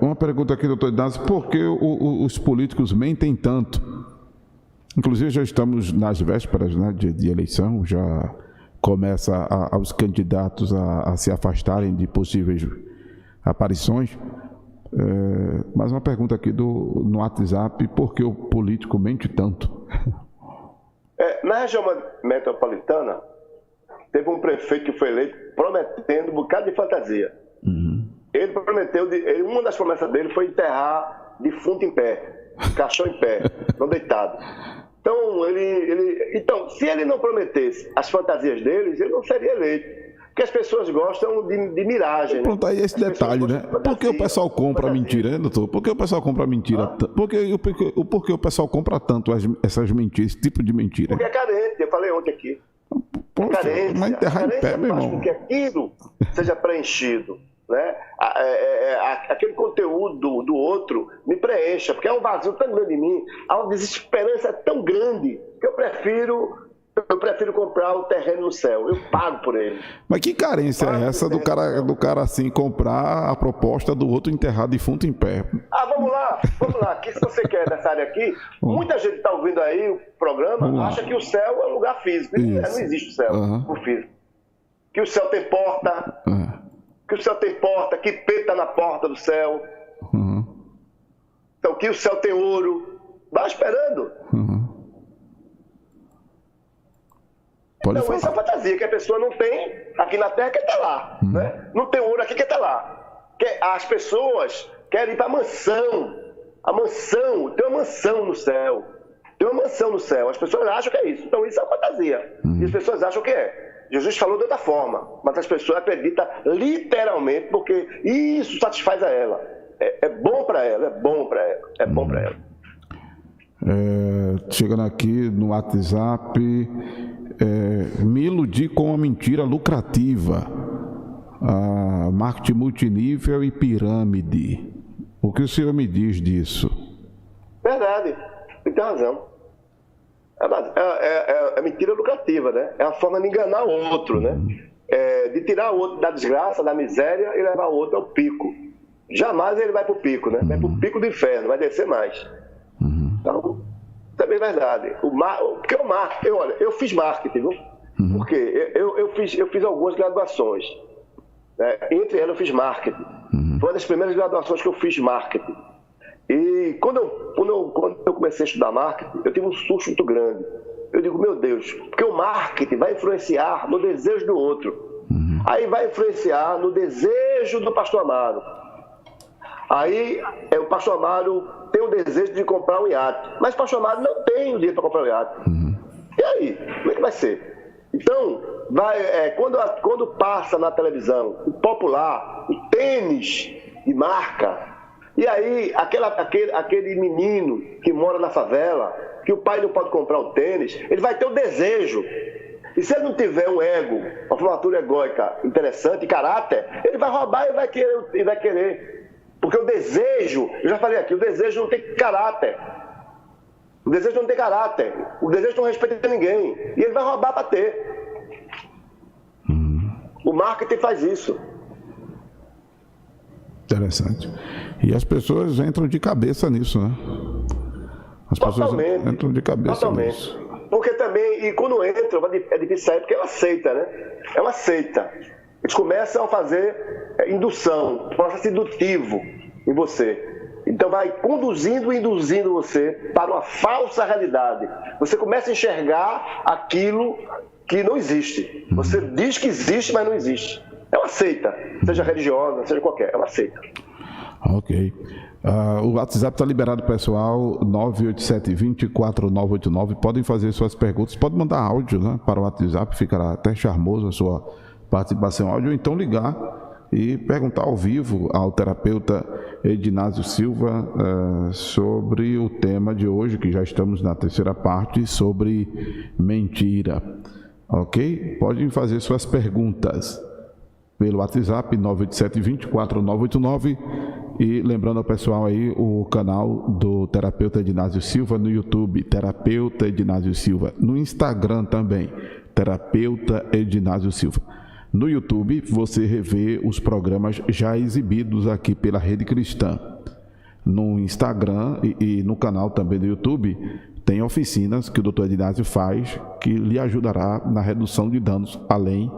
Uma pergunta aqui, doutor Ednásio, por que os políticos mentem tanto? Inclusive já estamos nas vésperas, né, de eleição, já começa os candidatos a se afastarem de possíveis aparições. Mais uma pergunta aqui no WhatsApp, por que o político mente tanto? Na região metropolitana, teve um prefeito que foi eleito prometendo um bocado de fantasia. Ele prometeu, uma das promessas dele foi enterrar defunto em pé, caixão em pé, não deitado. Então, se ele não prometesse as fantasias deles, ele não seria eleito. Porque as pessoas gostam de miragem. Pronto, aí esse detalhe, né? Por que o pessoal compra mentira, hein, doutor? Por que o pessoal compra mentira? Por que o pessoal compra tanto essas mentiras, esse tipo de mentira? Porque é carente, eu falei ontem aqui. Poxa, carência, mas enterrar em pé, meu irmão. Com que aquilo seja preenchido, né? Aquele conteúdo do outro me preencha, porque é um vazio tão grande em mim, há uma desesperança tão grande que eu prefiro comprar o terreno no céu, eu pago por ele. Mas que carência é essa do cara assim comprar a proposta do outro enterrar defunto em pé? Vamos lá, que se você quer dessa área aqui, muita gente está ouvindo aí o programa, acha que o céu é um lugar físico, não existe o céu, o físico. Que o céu tem porta, que Pedro está na porta do céu, então que o céu tem ouro, vai esperando. Então, isso é fantasia que a pessoa não tem aqui na Terra, quer estar lá. Né? Não tem ouro aqui, quer estar lá. As pessoas querem ir para a mansão. Tem uma mansão no céu. As pessoas acham que é isso. Então, isso é fantasia. E as pessoas acham que é. Jesus falou de outra forma, mas as pessoas acreditam literalmente porque isso satisfaz a ela. É bom para ela. Chegando aqui no WhatsApp... me iludir com uma mentira lucrativa, marketing multinível e pirâmide. O que o senhor me diz disso? Verdade, você tem razão. É mentira lucrativa, né? É a forma de enganar o outro, né? De tirar o outro da desgraça, da miséria e levar o outro ao pico. Jamais ele vai para o pico, né? Vai para o pico do inferno, vai descer mais. Então, também é verdade. Porque o marketing, olha, eu fiz marketing, viu? Porque eu fiz algumas graduações. Né? Entre elas eu fiz marketing. Foi uma das primeiras graduações que eu fiz marketing. E quando eu comecei a estudar marketing, eu tive um susto muito grande. Eu digo, meu Deus, porque o marketing vai influenciar no desejo do outro. Aí vai influenciar no desejo do pastor Amaro. Aí o pastor Amaro tem o desejo de comprar um iate, mas o pastor Amaro não tem o dinheiro para comprar um iate. E aí? Como é que vai ser? Então, quando passa na televisão o popular, o tênis de marca, e aí aquele menino que mora na favela, que o pai não pode comprar o tênis, ele vai ter o desejo. E se ele não tiver um ego, uma formatura egóica interessante, caráter, ele vai roubar e vai querer. Porque o desejo, eu já falei aqui, o desejo não tem caráter. O desejo não tem caráter. O desejo não respeita ninguém. E ele vai roubar para ter. O marketing faz isso. Interessante. E as pessoas entram de cabeça nisso, né? As pessoas entram de cabeça nisso. Porque também, e quando entram, é difícil sair, porque é uma seita, né? É uma seita. Eles começam a fazer indução, processo indutivo em você. Então vai conduzindo e induzindo você para uma falsa realidade. Você começa a enxergar aquilo que não existe. Você diz que existe, mas não existe. É uma seita, seja religiosa, seja qualquer, é uma seita. Ok. O WhatsApp está liberado, pessoal, 987-24989. Podem fazer suas perguntas, podem mandar áudio, né, para o WhatsApp, ficará até charmoso a sua participação áudio, ou então ligar e perguntar ao vivo ao terapeuta Edinásio Silva sobre o tema de hoje, que já estamos na terceira parte, sobre mentira. Ok? Podem fazer suas perguntas pelo WhatsApp 987-24989. E lembrando ao pessoal aí o canal do terapeuta Edinásio Silva no YouTube, terapeuta Edinásio Silva, no Instagram também, terapeuta Edinásio Silva. No YouTube você revê os programas já exibidos aqui pela Rede Cristã. No Instagram e no canal também do YouTube tem oficinas que o Dr. Edinásio faz que lhe ajudará na redução de danos, além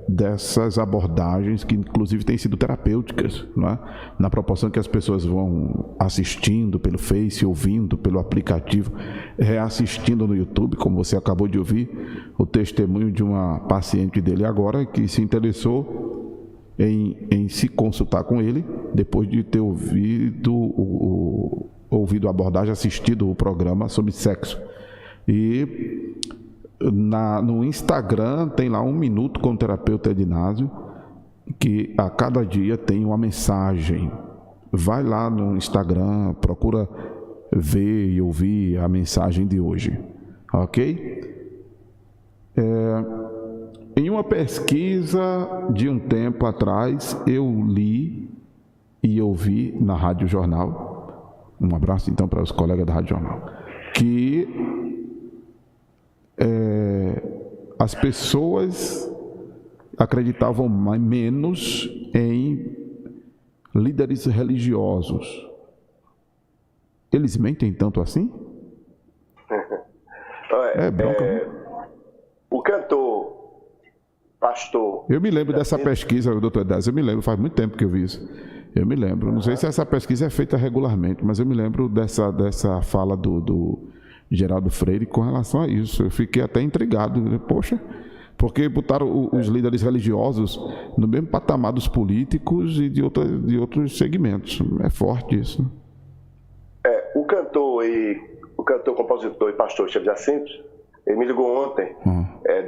dessas abordagens que inclusive têm sido terapêuticas, não é? Na proporção que as pessoas vão assistindo pelo Face, ouvindo pelo aplicativo, reassistindo no YouTube, como você acabou de ouvir o testemunho de uma paciente dele agora, que se interessou em se consultar com ele, depois de ter ouvido a abordagem, assistido o programa sobre sexo. E no Instagram tem lá 1 minuto com o terapeuta Edinásio, que a cada dia tem uma mensagem. Vai lá no Instagram, procura ver e ouvir a mensagem de hoje, ok? Em uma pesquisa de um tempo atrás, eu li e ouvi na Rádio Jornal, um abraço então para os colegas da Rádio Jornal, que as pessoas acreditavam menos em líderes religiosos. Eles mentem tanto assim? Bronca. O cantor, pastor... Eu me lembro dessa pesquisa, doutor Edásio, eu me lembro, faz muito tempo que eu vi isso. Eu me lembro, não sei se essa pesquisa é feita regularmente, mas eu me lembro dessa fala do Geraldo Freire com relação a isso. Eu fiquei até intrigado, poxa, porque botaram os líderes religiosos no mesmo patamar dos políticos e de outros segmentos. É forte isso. O cantor, compositor e pastor Chico Jacinto, ele me ligou ontem,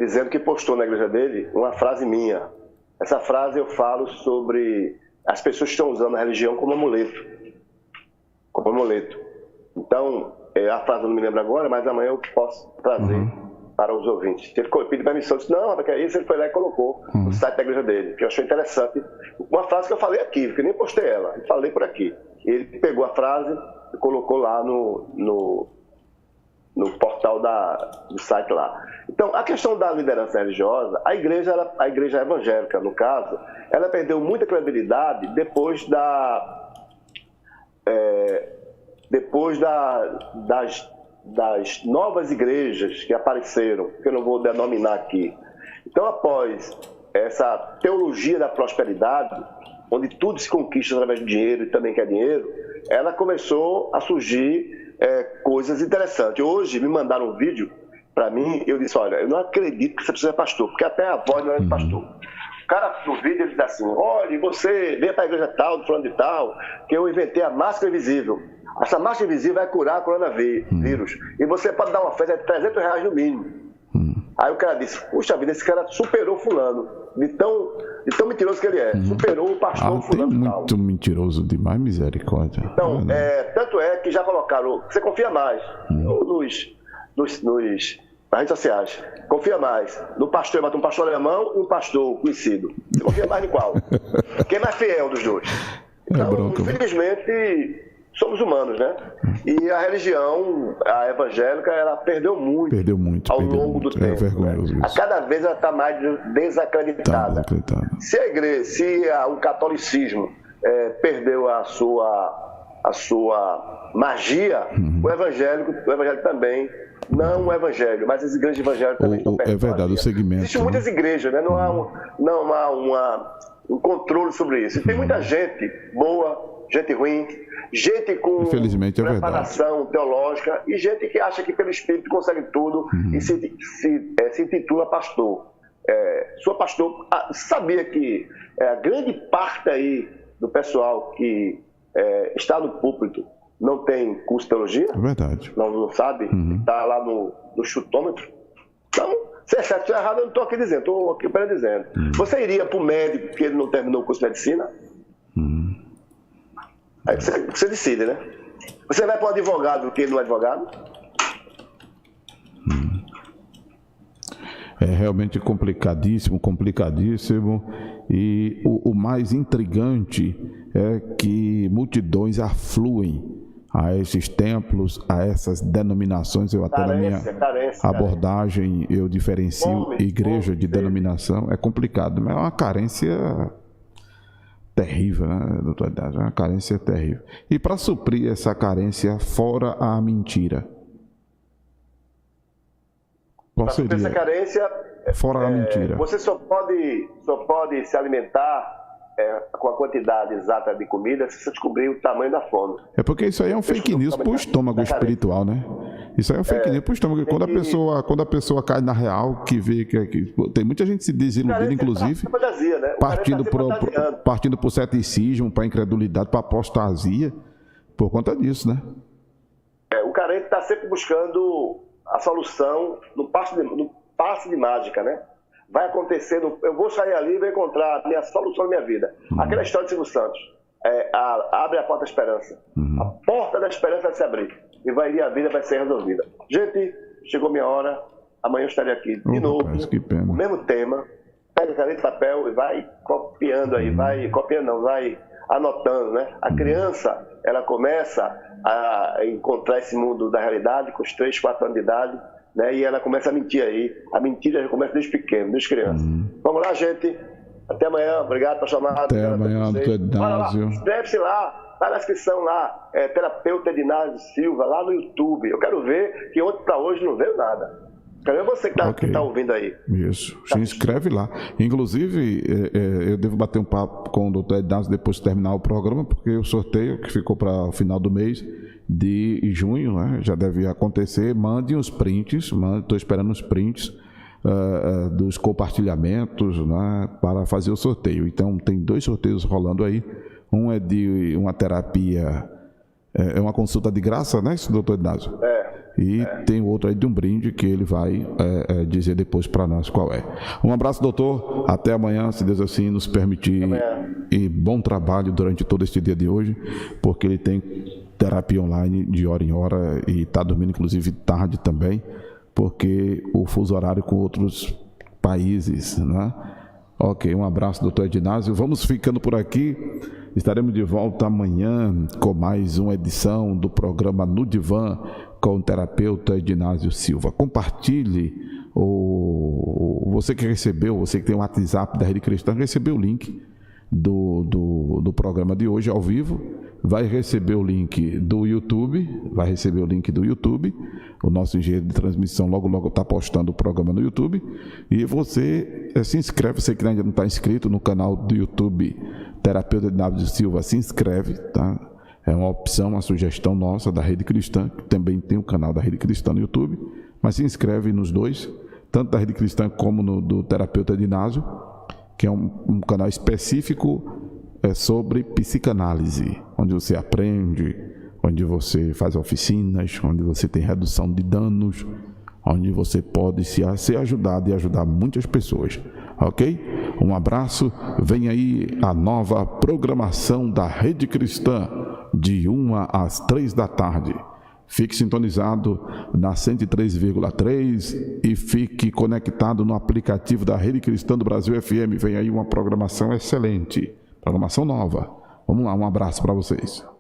dizendo que postou na igreja dele uma frase minha. Essa frase eu falo sobre as pessoas que estão usando a religião como amuleto. Então, a frase eu não me lembro agora, mas amanhã eu posso trazer para os ouvintes. Ele pediu permissão, disse, não, porque isso ele foi lá e colocou no site da igreja dele, que eu achei interessante. Uma frase que eu falei aqui, porque nem postei ela, eu falei por aqui. E ele pegou a frase e colocou lá no portal do site lá. Então, a questão da liderança religiosa, a igreja evangélica, no caso, ela perdeu muita credibilidade depois das novas igrejas que apareceram, que eu não vou denominar aqui. Então, após essa teologia da prosperidade, onde tudo se conquista através do dinheiro e também quer dinheiro, ela começou a surgir coisas interessantes. Hoje me mandaram um vídeo para mim, eu disse, olha, eu não acredito que você precisa ser pastor, porque até a voz não é de pastor. O cara no vídeo ele diz assim, olha, você vem para a igreja tal, do fulano de tal, que eu inventei a máscara invisível. Essa máscara invisível vai curar o coronavírus. E você pode dar uma oferta de R$300 no mínimo. Aí o cara disse, puxa vida, esse cara superou fulano. de tão mentiroso que ele é. Superou o pastor fulano. Muito mentiroso demais, misericórdia. Então, tanto é que já colocaram, você confia mais nas redes sociais, confia mais no pastor, um pastor alemão e um pastor conhecido. Você confia mais em qual? Quem é mais fiel dos dois? Então, infelizmente, somos humanos, né? E a religião, a evangélica, ela perdeu muito ao longo do tempo. É vergonhoso isso. A cada vez ela está mais desacreditada. Se o catolicismo perdeu a sua magia, o evangélico também, não o evangelho, mas as igrejas evangélicas também estão perdendo. É verdade, o segmento. Existem muitas igrejas, né? Não há um controle sobre isso. E tem muita gente boa, gente ruim, gente com preparação teológica e gente que acha que pelo Espírito consegue tudo e se intitula pastor. Sou pastor. Sabia que a grande parte aí do pessoal que está no púlpito não tem curso de teologia? É verdade. Não sabe? Está lá no chutômetro? Então, se é certo ou errado, eu não estou aqui dizendo, estou aqui para dizendo. Você iria para o médico porque ele não terminou o curso de medicina? Aí você decide, né? Você vai para um advogado porque ele não é advogado? É realmente complicadíssimo. E o mais intrigante é que multidões afluem a esses templos, a essas denominações. Eu até na minha abordagem eu diferencio igreja de denominação. É complicado, mas é uma carência terrível, né, doutor Ednásio? É uma carência terrível. E para suprir essa carência, fora a mentira, qual seria? Essa carência, fora a mentira. Você só pode se alimentar com a quantidade exata de comida se você descobrir o tamanho da fome. É porque isso aí é um fake news para o estômago espiritual, né? Isso aí é um fake news para o estômago. Quando a pessoa cai na real, que vê que tem muita gente se desiludindo, inclusive, né? partindo para o ceticismo, para a incredulidade, para a apostasia, por conta disso, né? O carente está sempre buscando a solução no passe de mágica, né? Vai acontecer, eu vou sair ali e vou encontrar a minha solução na minha vida. Aquela história de Silvio Santos, abre a porta da esperança. A porta da esperança vai se abrir e a vida vai ser resolvida. Gente, chegou minha hora, amanhã eu estarei aqui de novo, o mesmo tema. Pega caneta e papel e vai copiando aí, vai anotando, né? A criança, ela começa a encontrar esse mundo da realidade com os 3, 4 anos de idade, né? E ela começa a mentir aí. A mentira já começa desde pequeno, desde criança. Vamos lá, gente. Até amanhã. Obrigado pela chamada. Até amanhã, doutor Ednásio. Inscreve-se lá. Tá na descrição lá. Terapeuta Ednásio Silva, lá no YouTube. Eu quero ver que ontem para hoje não veio nada. Quero ver você que está ouvindo aí. Isso. Se inscreve lá. Inclusive, eu devo bater um papo com o doutor Ednásio depois de terminar o programa, porque o sorteio que ficou para o final do mês de junho, né, já deve acontecer. Mande os prints, estou esperando os prints dos compartilhamentos, né, para fazer o sorteio. Então, tem 2 sorteios rolando aí. Um é de uma terapia, uma consulta de graça, né, doutor Ednásio? E tem outro aí de um brinde que ele vai dizer depois para nós qual é. Um abraço, doutor. Até amanhã, se Deus assim nos permitir. E bom trabalho durante todo este dia de hoje, porque ele tem terapia online de hora em hora e está dormindo inclusive tarde também, porque o fuso horário com outros países, né? Ok, um abraço, doutor Ednásio. Vamos ficando por aqui. Estaremos de volta amanhã com mais uma edição do programa No Divã com o terapeuta Ednásio Silva. Compartilhe, você que recebeu, você que tem o WhatsApp da Rede Cristã, recebeu o link do programa de hoje ao vivo, vai receber o link do YouTube, o nosso engenheiro de transmissão logo está postando o programa no YouTube, e você se inscreve, você que ainda não está inscrito no canal do YouTube Terapeuta Ednásio Silva, se inscreve, tá? É uma opção, uma sugestão nossa da Rede Cristã, que também tem o canal da Rede Cristã no YouTube, mas se inscreve nos dois, tanto da Rede Cristã como do Terapeuta Ednásio, que é um canal específico sobre psicanálise, onde você aprende, onde você faz oficinas, onde você tem redução de danos, onde você pode ser ajudado e ajudar muitas pessoas, ok? Um abraço. Vem aí a nova programação da Rede Cristã, de 1 às 3 da tarde. Fique sintonizado na 103,3 e fique conectado no aplicativo da Rede Cristã do Brasil FM. Vem aí uma programação excelente, programação nova. Vamos lá, um abraço para vocês.